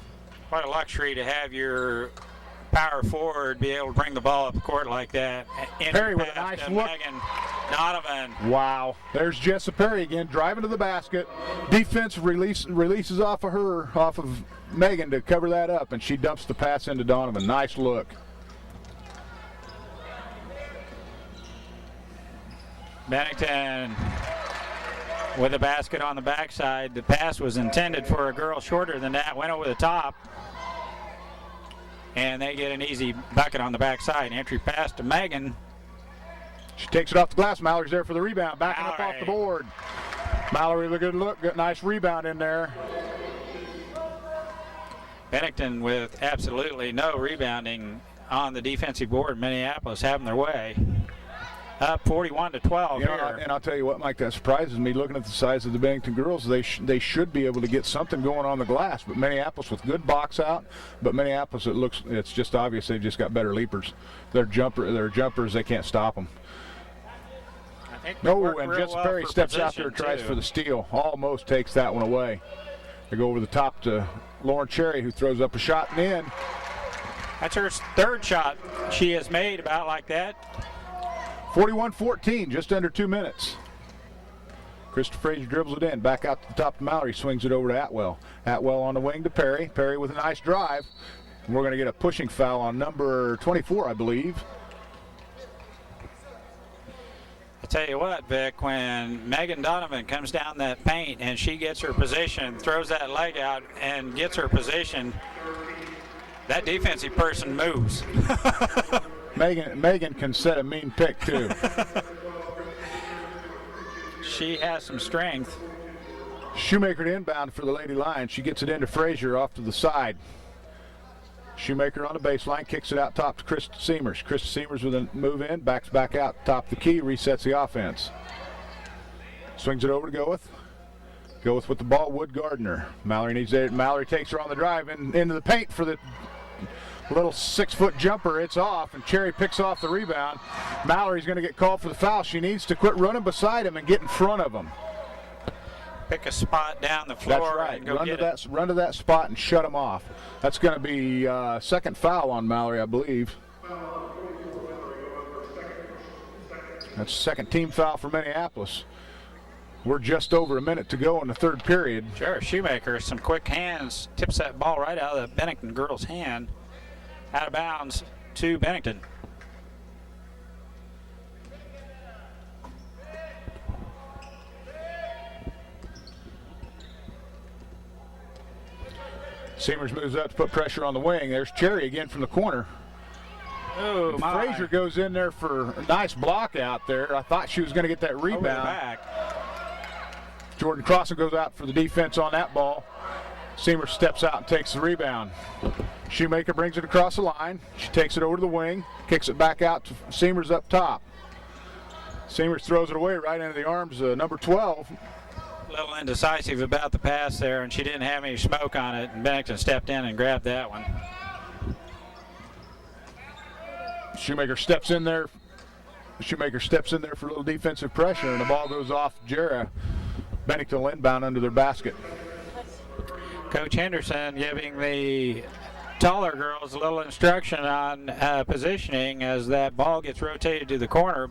What a luxury to have your power forward be able to bring the ball up the court like that. Perry with a nice look. Megan Donovan. Wow. There's Jessa Perry again, driving to the basket. Defense releases off of Megan to cover that up, and she dumps the pass into Donovan. Nice look. Bennington with a basket on the backside. The pass was intended for a girl shorter than that. Went over the top. And they get an easy bucket on the backside. Entry pass to Megan. She takes it off the glass. Mallory's there for the rebound. Backing up off the board. Mallory with a good look. Got a nice rebound in there. Bennington with absolutely no rebounding on the defensive board. Minneapolis having their way. Up 41-12 here. And I'll tell you what, Mike, that surprises me. Looking at the size of the Bennington girls, they should be able to get something going on the glass. But Minneapolis with good box out. But Minneapolis, it's just obvious they've just got better leapers. Their jumpers, they can't stop them. No, and Jessa Perry steps out there and tries for the steal. Almost takes that one away. They go over the top to Lauren Cherry, who throws up a shot and in. That's her third shot she has made about like that. 41-14, just under 2 minutes. Krista Frazier dribbles it in, back out to the top of Mallory, swings it over to Atwell. Atwell on the wing to Perry. Perry with a nice drive. And we're going to get a pushing foul on number 24, I believe. I tell you what, Vic, when Megan Donovan comes down that paint and she gets her position, throws that leg out and gets her position, that defensive person moves. Megan can set a mean pick, too. She has some strength. Shoemaker to inbound for the Lady Lions. She gets it into Frazier off to the side. Shoemaker on the baseline, kicks it out top to Krista Seamers. Krista Seamers with a move in, backs back out top of the key, resets the offense. Swings it over to Goeth. Goeth with the ball, Wood Gardner. Mallory needs it. Mallory takes her on the drive into the paint for the little 6-foot jumper. It's off, and Cherry picks off the rebound. Mallory's going to get called for the foul. She needs to quit running beside him and get in front of him. Pick a spot down the floor. That's right. And go Run to that spot and shut him off. That's going to be second foul on Mallory, I believe. That's second team foul for Minneapolis. We're just over a minute to go in the third period. Sure, Shoemaker, some quick hands, tips that ball right out of the Bennington girl's hand. Out of bounds to Bennington. Seamers moves up to put pressure on the wing. There's Cherry again from the corner. Oh, my. Frazier goes in there for a nice block out there. I thought she was going to get that Over the rebound. back. Jordan Crossan goes out for the defense on that ball. Seamer steps out and takes the rebound. Shoemaker brings it across the line. She takes it over to the wing, kicks it back out to Seamers up top. Seamers throws it away right into the arms of number 12. A little indecisive about the pass there, and she didn't have any smoke on it, and Bennington stepped in and grabbed that one. Shoemaker steps in there. Shoemaker steps in there for a little defensive pressure, and the ball goes off Jera. Bennington will inbound under their basket. Coach Henderson giving the taller girls a little instruction on positioning as that ball gets rotated to the corner.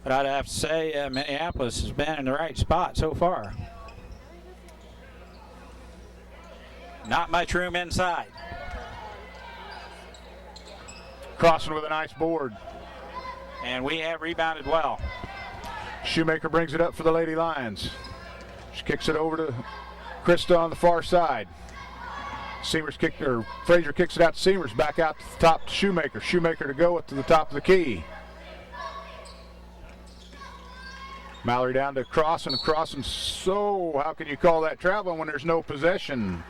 But I'd have to say Minneapolis has been in the right spot so far. Not much room inside. Crossan with a nice board. And we have rebounded well. Shoemaker brings it up for the Lady Lions. She kicks it over to Krista on the far side. Frazier kicks it out to Seamers, back out to the top to Shoemaker. Shoemaker to go to the top of the key. Mallory down to Crossan. Crossan, so how can you call that traveling when there's no possession?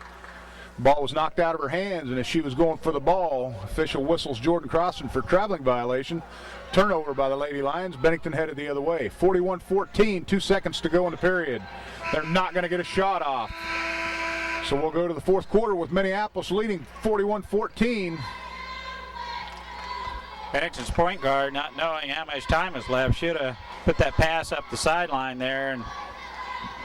Ball was knocked out of her hands, and as she was going for the ball, official whistles Jordan Crossan for traveling violation. Turnover by the Lady Lions. Bennington headed the other way. 41-14, 2 seconds to go in the period. They're not going to get a shot off. So we'll go to the fourth quarter with Minneapolis leading 41-14. Bennington's point guard, not knowing how much time is left, should have put that pass up the sideline there, and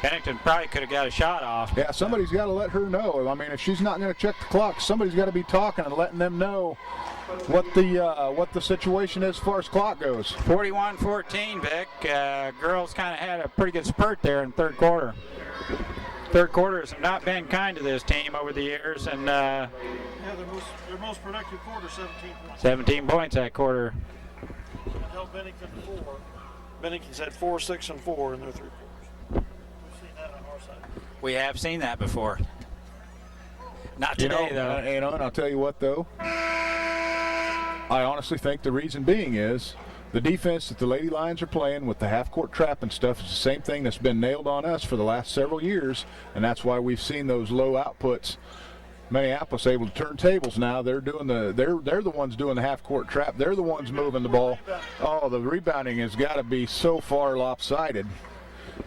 Bennington probably could have got a shot off. Yeah, somebody's got to let her know. I mean, if she's not going to check the clock, somebody's got to be talking and letting them know what the situation is as far as clock goes. 41-14, Vic. Girls kind of had a pretty good spurt there in third quarter. Third quarters have not been kind to this team over the years, and Yeah, their most productive quarter, 17 points. 17 points that quarter. Held Bennington to 4. Bennington's had 4, 6, and 4 in their 3 quarters. We've seen that on our side. We have seen that before. Not today, though. And I'll tell you what, though. I honestly think the reason being is the defense that the Lady Lions are playing with the half-court trap and stuff is the same thing that's been nailed on us for the last several years, and that's why we've seen those low outputs. Minneapolis able to turn tables now. They're the ones doing the half-court trap. They're the ones moving the ball. Oh, the rebounding has got to be so far lopsided.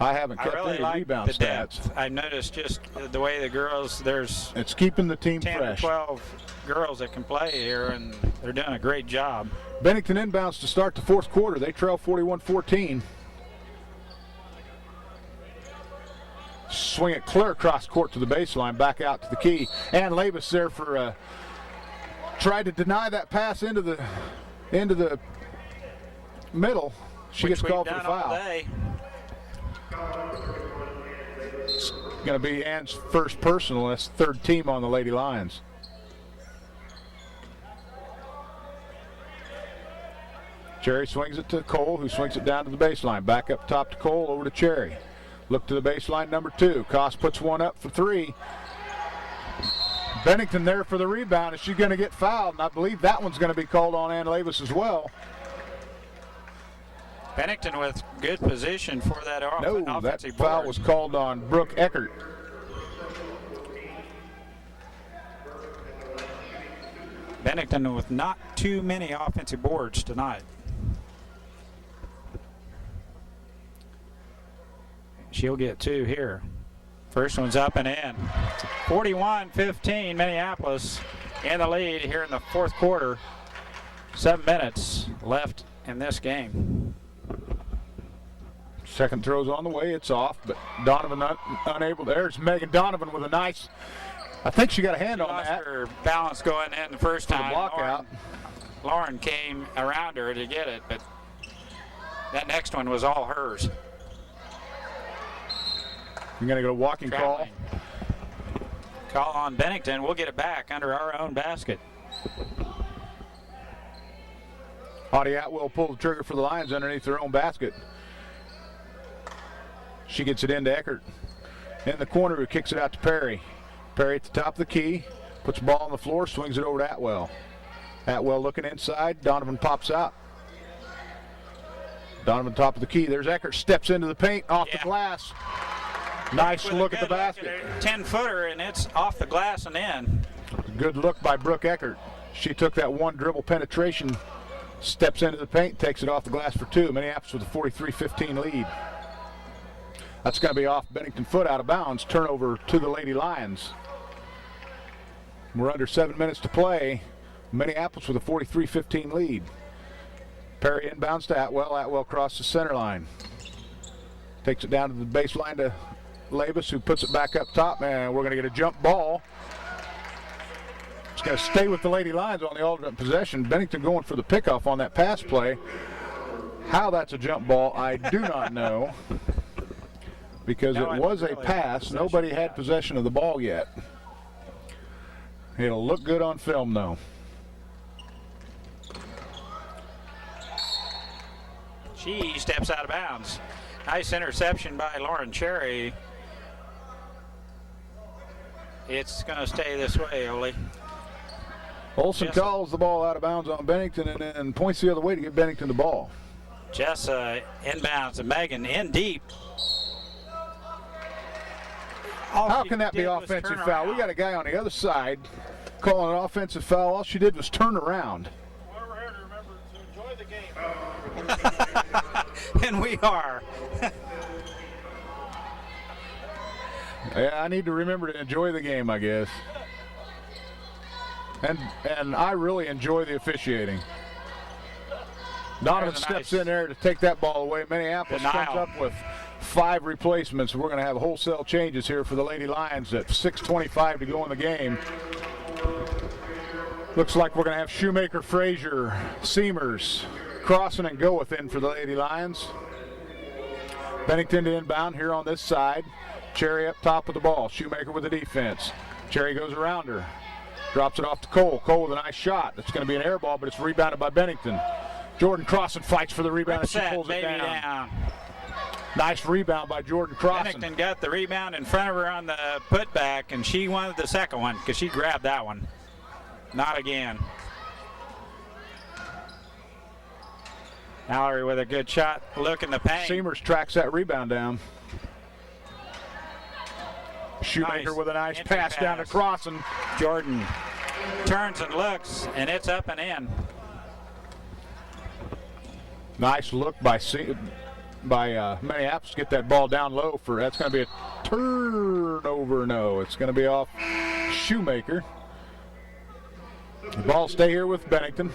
I haven't kept really any like rebound the stats. depth. I noticed just the way the girls, there's It's keeping the team 10 fresh. or 12 girls that can play here, and they're doing a great job. Bennington inbounds to start the fourth quarter. They trail 41-14. Swing it clear across court to the baseline, back out to the key. And Labus there for tried to deny that pass into the middle. She gets called for the foul. It's going to be Ann's first personal. That's third team on the Lady Lions. Cherry swings it to Cole, who swings it down to the baseline. Back up top to Cole, over to Cherry. Look to the baseline, number 2. Koss puts one up for 3. Bennington there for the rebound. Is she going to get fouled? And I believe that one's going to be called on Ann Labus as well. Bennington with good position for that No, that offensive foul board. was called on Brooke Eckert. Bennington with not too many offensive boards tonight. She'll get 2 here. First one's up and in. 41-15, Minneapolis in the lead here in the fourth quarter. 7 minutes left in this game. Second throw's on the way. It's off, but Donovan unable. There's Megan Donovan with a nice. I think she got a hand She on lost that. her balance going in the first For the time. block out. Lauren came around her to get it, but that next one was all hers. You're going to go walking call. Traveling. Call on Bennington. We'll get it back under our own basket. Audie Atwell pulled the trigger for the Lions underneath their own basket. She gets it into Eckert. In the corner, who kicks it out to Perry. Perry at the top of the key, puts the ball on the floor, swings it over to Atwell. Atwell looking inside, Donovan pops out. Donovan top of the key, there's Eckert, steps into the paint, off the glass. Nice look at the basket. 10-footer, and it's off the glass and in. Good look by Brooke Eckert. She took that one dribble penetration, steps into the paint, takes it off the glass for two. Minneapolis with a 43-15 lead. That's going to be off Bennington foot, out of bounds. Turnover to the Lady Lions. We're under 7 minutes to play. Minneapolis with a 43-15 lead. Perry inbounds to Atwell. Atwell crosses the center line. Takes it down to the baseline to Labus, who puts it back up top, and we're going to get a jump ball. It's going to stay with the Lady Lions on the alternate possession. Bennington going for the pickoff on that pass play. How that's a jump ball, I do not know. Because it was a pass. Nobody had possession of the ball yet. It'll look good on film, though. She steps out of bounds. Nice interception by Lauren Cherry. It's going to stay this way, Ole. Olsen calls the ball out of bounds on Bennington and then points the other way to get Bennington the ball. Jessa inbounds to Megan in deep. How can that be offensive foul? We got a guy on the other side calling an offensive foul. All she did was turn around. While we're here to remember to enjoy the game. And we are. Yeah, I need to remember to enjoy the game, I guess. And I really enjoy the officiating. Donovan steps in there to take that ball away. Minneapolis comes up with 5 replacements. We're going to have wholesale changes here for the Lady Lions at 6:25 to go in the game. Looks like we're going to have Shoemaker, Frazier, Seamers, Crossan, and Goeth in for the Lady Lions. Bennington to inbound here on this side. Cherry up top with the ball. Shoemaker with the defense. Cherry goes around her. Drops it off to Cole. Cole with a nice shot. It's going to be an air ball, but it's rebounded by Bennington. Jordan Crossan fights for the rebound and she pulls it down. Nice rebound by Jordan Crossan. Bennington got the rebound in front of her on the putback, and she wanted the second one because she grabbed that one. Not again. Mallory with a good shot. Look in the paint. Seamers tracks that rebound down. Shoemaker with a nice pass down to Crossan. Jordan turns and looks, and it's up and in. Nice look by Minneapolis. Get that ball down low for, that's going to be a turnover. No, it's going to be off Shoemaker. The ball stay here with Bennington.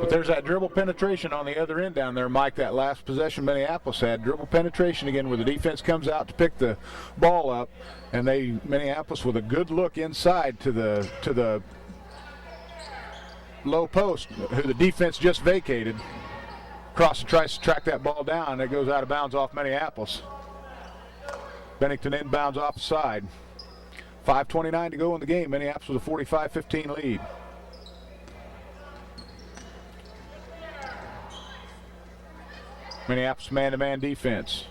But there's that dribble penetration on the other end down there, Mike. That last possession Minneapolis had. Dribble penetration again where the defense comes out to pick the ball up. And Minneapolis with a good look inside to the low post, who the defense just vacated. Crossan tries to track that ball down. It goes out of bounds off Minneapolis. Bennington inbounds off the side. 5:29 to go in the game. Minneapolis with a 45-15 lead. Minneapolis man-to-man defense.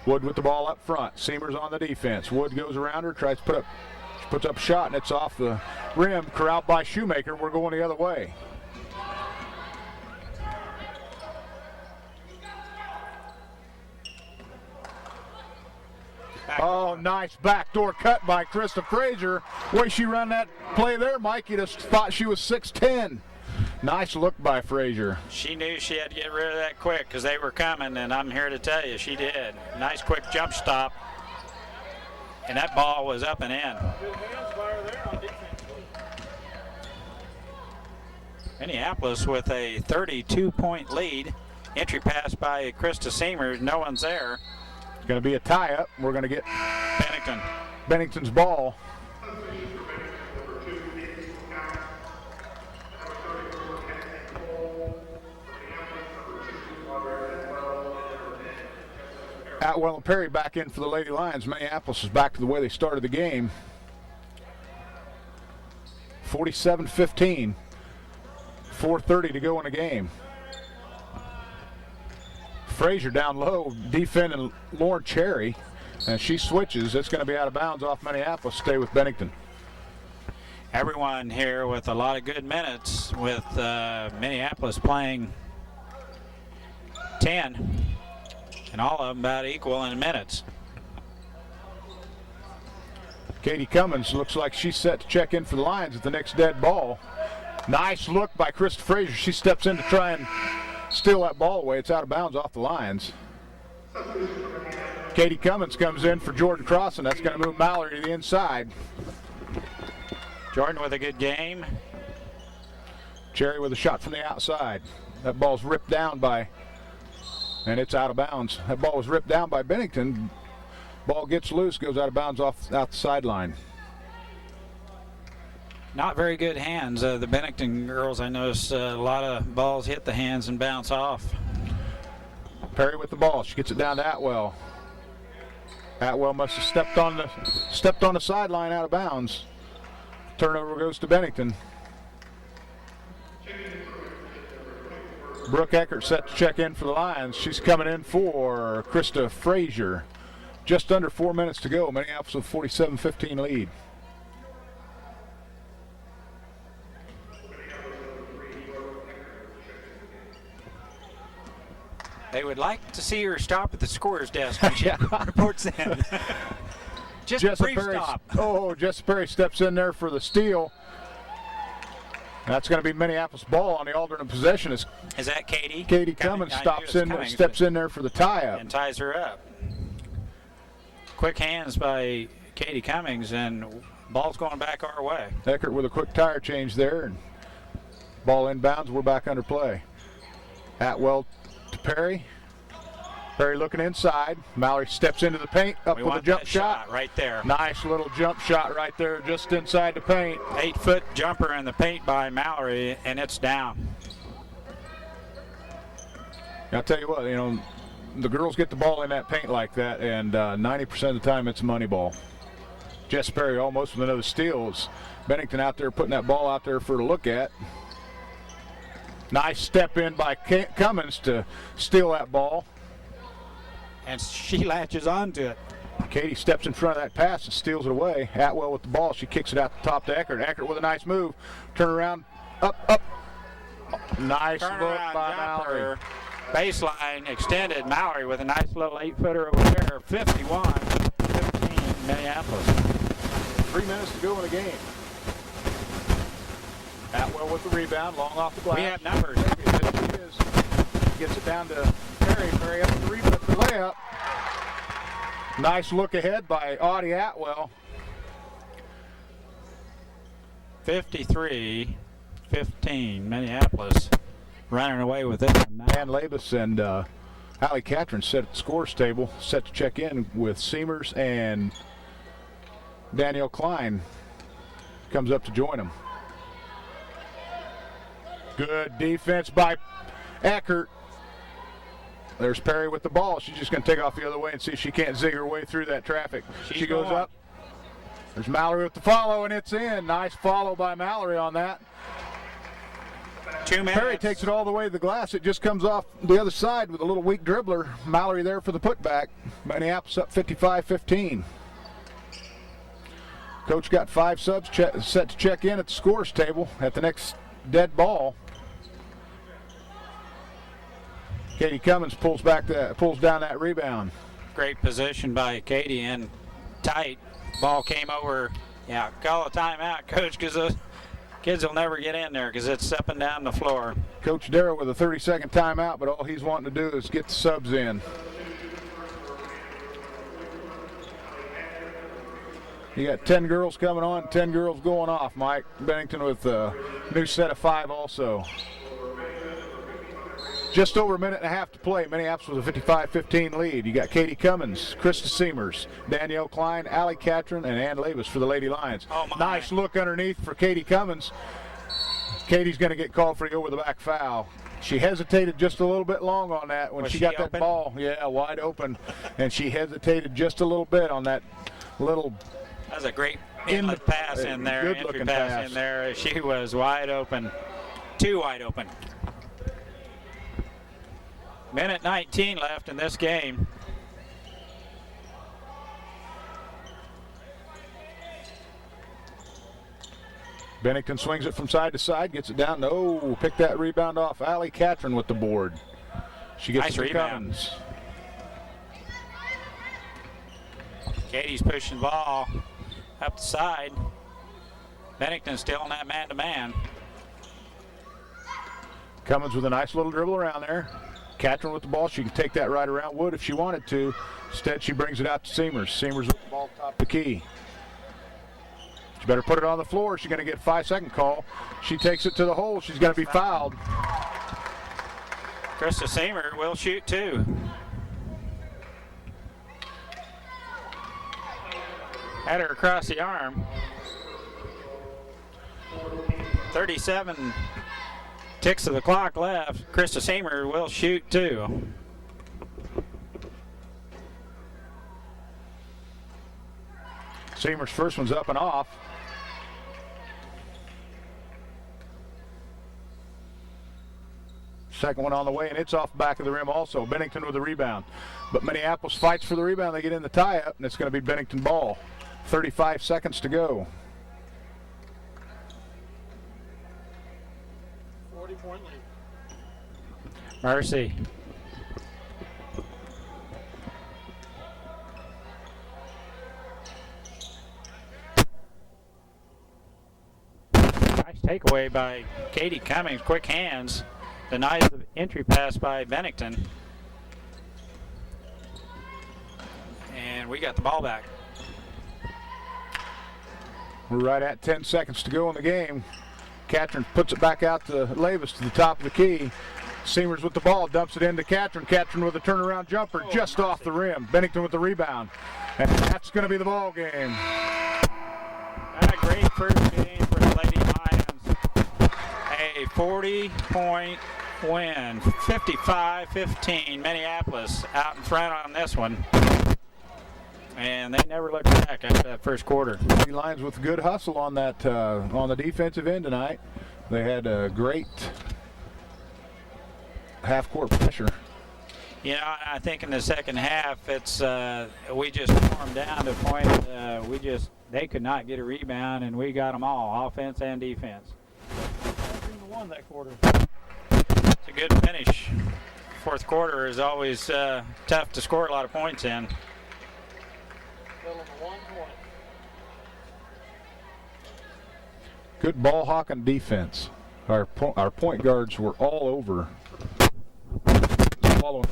Wood with the ball up front. Seamers on the defense. Wood goes around her, tries to puts up a shot, and it's off the rim. Corralled by Shoemaker. We're going the other way. Oh, nice backdoor cut by Krista Frazier. Way she run that play there, Mike, you just thought she was 6'10". Nice look by Frazier. She knew she had to get rid of that quick because they were coming, and I'm here to tell you she did. Nice quick jump stop, and that ball was up and in. Minneapolis with a 32-point lead. Entry pass by Krista Seamers. No one's there. It's going to be a tie-up. We're going to get Bennington's ball. Atwell and Perry back in for the Lady Lions. Minneapolis is back to the way they started the game. 47-15. 4:30 to go in the game. Frazier down low, defending Lauren Cherry. And she switches. It's going to be out of bounds off Minneapolis. Stay with Bennington. Everyone here with a lot of good minutes, with Minneapolis playing 10, and all of them about equal in minutes. Katie Cummins looks like she's set to check in for the Lions at the next dead ball. Nice look by Krista Frazier. She steps in to try and steal that ball away. It's out of bounds off the Lions. Katie Cummins comes in for Jordan Crossan. That's going to move Mallory to the inside. Jordan with a good game. Cherry with a shot from the outside. That ball's ripped down by, and it's out of bounds. That ball was ripped down by Bennington. Ball gets loose, goes out of bounds out the sideline. Not very good hands. The Bennington girls, I noticed a lot of balls hit the hands and bounce off. Perry with the ball. She gets it down to Atwell. Atwell must have stepped on the sideline out of bounds. Turnover goes to Bennington. Brooke Eckert set to check in for the Lions. She's coming in for Krista Frazier. Just under 4 minutes to go. Minneapolis with 47-15 lead. They would like to see her stop at the scorer's desk when she reports in. Just a brief stop. Jessa Perry steps in there for the steal. That's going to be Minneapolis ball on the alternate possession. Is that Katie? Katie Cummins steps in there for the tie-up. And ties her up. Quick hands by Katie Cummings, and ball's going back our way. Eckert with a quick tire change there, and ball inbounds. We're back under play. Atwell to Perry. Perry looking inside. Mallory steps into the paint, up with a jump shot. Right there. Nice little jump shot right there, just inside the paint. 8-foot jumper in the paint by Mallory, and it's down. I'll tell you what, the girls get the ball in that paint like that, and 90% of the time it's a money ball. Jess Perry almost with another steal. It's Bennington out there putting that ball out there for her to look at. Nice step in by Cummins to steal that ball. And she latches onto it. Katie steps in front of that pass and steals it away. Atwell with the ball. She kicks it out the top to Eckert. Eckert with a nice move. Turn around. Up. Nice look by Mallory. Baseline extended. Mallory with a nice little 8-footer over there. 51-15 Minneapolis. 3 minutes to go in the game. Atwell with the rebound. Long off the glass. We have numbers. Gets it down to Perry. Perry up the rebound for layup. Nice look ahead by Audie Atwell. 53-15 Minneapolis running away with it. Dan Labus and Allie Catron set at the scores table, set to check in with Seamers, and Danielle Klein comes up to join them. Good defense by Eckert. There's Perry with the ball. She's just going to take off the other way and see if she can't zig her way through that traffic. She goes up. There's Mallory with the follow, and it's in. Nice follow by Mallory on that. 2 minutes. Perry takes it all the way to the glass. It just comes off the other side with a little weak dribbler. Mallory there for the putback. Minneapolis up 55-15. Coach got 5 subs set to check in at the scores table at the next dead ball. Katie Cummins pulls down that rebound. Great position by Katie and tight. Ball came over. Yeah, call a timeout, Coach, because those kids will never get in there because it's up and down the floor. Coach Darrow with a 30-second timeout, but all he's wanting to do is get the subs in. You got 10 girls coming on, 10 girls going off, Mike. Bennington with a new set of 5 also. Just over a minute and a half to play. Minneapolis with a 55-15 lead. You got Katie Cummins, Krista Seamers, Danielle Klein, Allie Catron, and Ann Labus for the Lady Lions. Nice look underneath for Katie Cummins. Katie's going to get called for the over-the-back foul. She hesitated just a little bit long on that when she got that ball. Yeah, wide open. And she hesitated just a little bit on that little. That was a great inlet pass in there. Entry pass in there. She was wide open. Too wide open. Minute 19 left in this game. Bennington swings it from side to side, gets it down. Oh, pick that rebound off. Allie Qaurter with the board. She gets Nice it to rebound. Cummins. Katie's pushing the ball up the side. Bennington still in that man-to-man. Cummins with a nice little dribble around there. Qaurter with the ball. She can take that right around Wood if she wanted to. Instead, she brings it out to Seamers. Seamers with the ball top the key. She better put it on the floor. She's going to get a 5-second call. She takes it to the hole. She's going to be fouled. Krista Seamer will shoot too. Had her across the arm. 37 ticks of the clock left. Krista Seamer will shoot too. Seamer's first one's up and off. Second one on the way, and it's off the back of the rim also. Bennington with the rebound. But Minneapolis fights for the rebound. They get in the tie-up, and it's going to be Bennington ball. 35 seconds to go. 40-point lead. Mercy. Nice takeaway by Katie Cummings. Quick hands. Denies the entry pass by Bennington. And we got the ball back. We're right at 10 seconds to go in the game. Qaurter puts it back out to Levis to the top of the key. Seamers with the ball, dumps it into Qaurter. Qaurter with a turnaround jumper just off the rim. Bennington with the rebound. And that's going to be the ball game. A great first game for the Lady Lions. A 40-point win. 55-15. Minneapolis out in front on this one. And they never looked back after that first quarter. The Lions with good hustle on that on the defensive end tonight. They had a great half-court pressure. You know, I think in the second half, it's we just wore them down to the point they could not get a rebound, and we got them all, offense and defense. 13-1 that quarter. It's a good finish. Fourth quarter is always tough to score a lot of points in. Still on the 1 point. Good ball hawking defense. Our point guards were all over. Following.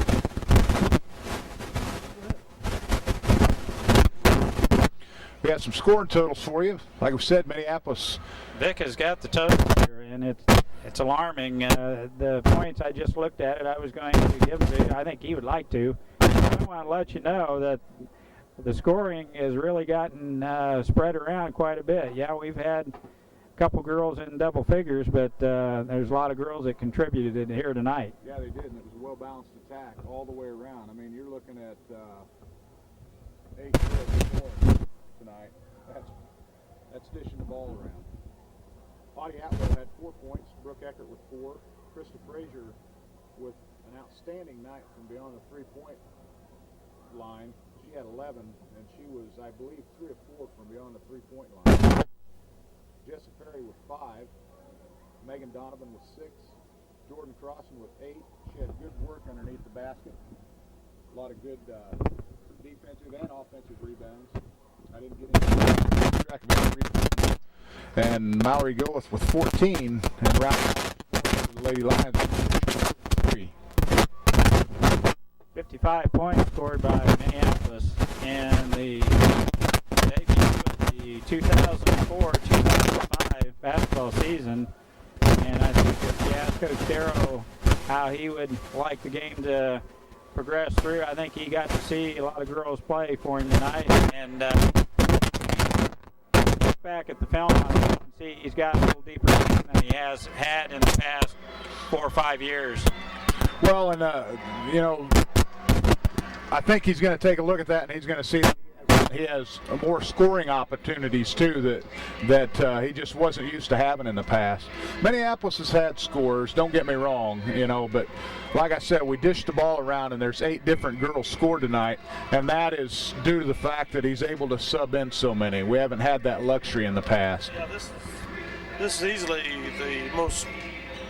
We got some scoring totals for you. Like we said, Minneapolis. Vic has got the total here, and it's alarming. The points I just looked at it, I was going to give to you. I think he would like to. I want to let you know that the scoring has really gotten spread around quite a bit. Yeah, we've had a couple girls in double figures, but there's a lot of girls that contributed here tonight. Yeah, they did, and it was a well-balanced attack all the way around. I mean, you're looking at 8 kills tonight. That's dishing the ball around. Audie Atwell had 4 points. Brooke Eckert with 4. Krista Frazier with an outstanding night from beyond the three-point line. She had 11, and she was, I believe, 3 of 4 from beyond the three-point line. Jessica Perry with 5. Megan Donovan with 6. Jordan Crossan with 8. She had good work underneath the basket. A lot of good defensive and offensive rebounds. I didn't get into track of every rebound. And Mallory Goeth with 14, and round the Lady Lions with 3. 55 points scored by Minneapolis in the debut of the 2004-2005 basketball season. And I think if you ask Coach Darrow how he would like the game to progress through, I think he got to see a lot of girls play for him tonight. And look back at the film on it and see he's got a little deeper than he has had in the past 4 or 5 years. Well, and, you know, I think he's going to take a look at that, and he's going to see that he has more scoring opportunities, too, that he just wasn't used to having in the past. Minneapolis has had scores, don't get me wrong, you know, but like I said, we dished the ball around, and there's 8 different girls scored tonight, and that is due to the fact that he's able to sub in so many. We haven't had that luxury in the past. Yeah, this This is easily the most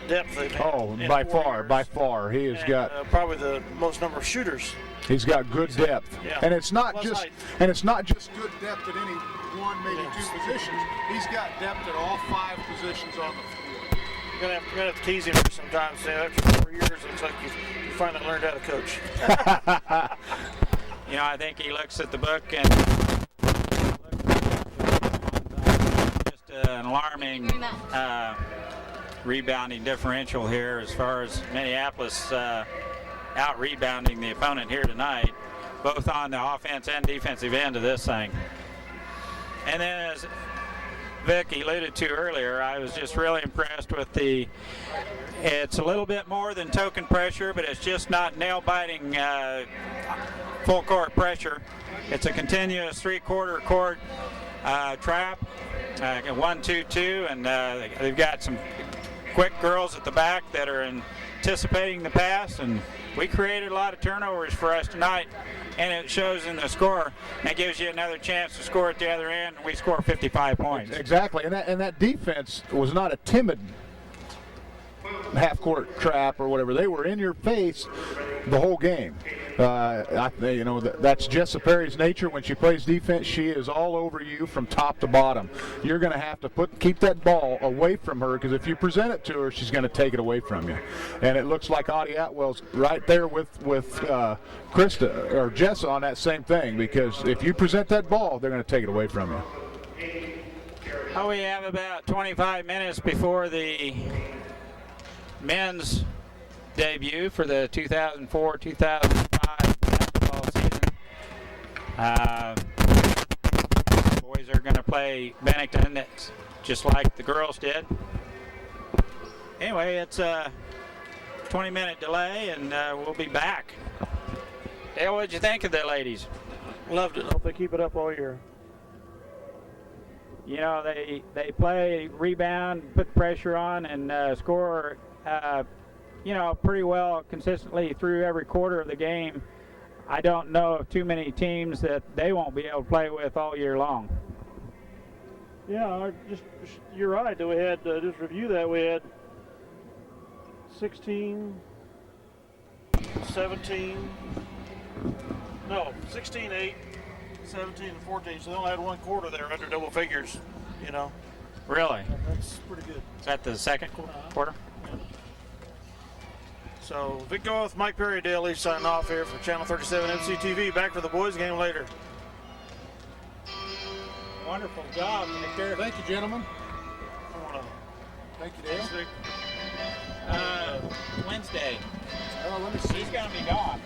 depth they've had. Oh, in by 4 far, years. by far. He has And, got probably the most number of shooters. he's got good depth. Yeah. And it's not Plus just height. good depth at any one, maybe Yeah. 2 positions. He's got depth at all 5 positions on the floor. You're gonna have to tease him for some time. So after 4 years, it looks like you finally learned how to coach. You know, I think he looks at the book and just an alarming rebounding differential here as far as Minneapolis out rebounding the opponent here tonight, both on the offense and defensive end of this thing. And then, as Vic alluded to earlier, I was just really impressed with it's a little bit more than token pressure, but it's just not nail-biting full court pressure. It's a continuous 3/4 court trap, 1-2-2, and they've got some quick girls at the back that are anticipating the pass, and we created a lot of turnovers for us tonight, and it shows in the score. That gives you another chance to score at the other end, and we score 55 points. Exactly. And that defense was not a timid half-court trap or whatever. They were in your face the whole game. That's Jessa Perry's nature. When she plays defense, she is all over you from top to bottom. You're going to have to keep that ball away from her, because if you present it to her, she's going to take it away from you. And it looks like Audie Atwell's right there with Krista or Jessa on that same thing, because if you present that ball, they're going to take it away from you. Oh, we have about 25 minutes before the men's debut for the 2004-2005 basketball season. Boys are going to play Bennington. It's just like the girls did. Anyway, it's a 20-minute delay, and we'll be back. Dale, what'd you think of the ladies? Loved it. Hope they keep it up all year. You know, they play, rebound, put pressure on, and score pretty well consistently through every quarter of the game. I don't know of too many teams that they won't be able to play with all year long. Yeah, you're right. We had, just review that, we had 16, 17, 16, 8, 17, and 14. So they only had one quarter there under double figures, Really? That's pretty good. Is that the second quarter? So Vic Goff, Mike Perry, Dale Leach signing off here from Channel 37 MCTV. Back for the boys game later. Wonderful job, Victor. Thank you, gentlemen. Thank you, Dale. Wednesday. Oh, let me see. He's going to be gone.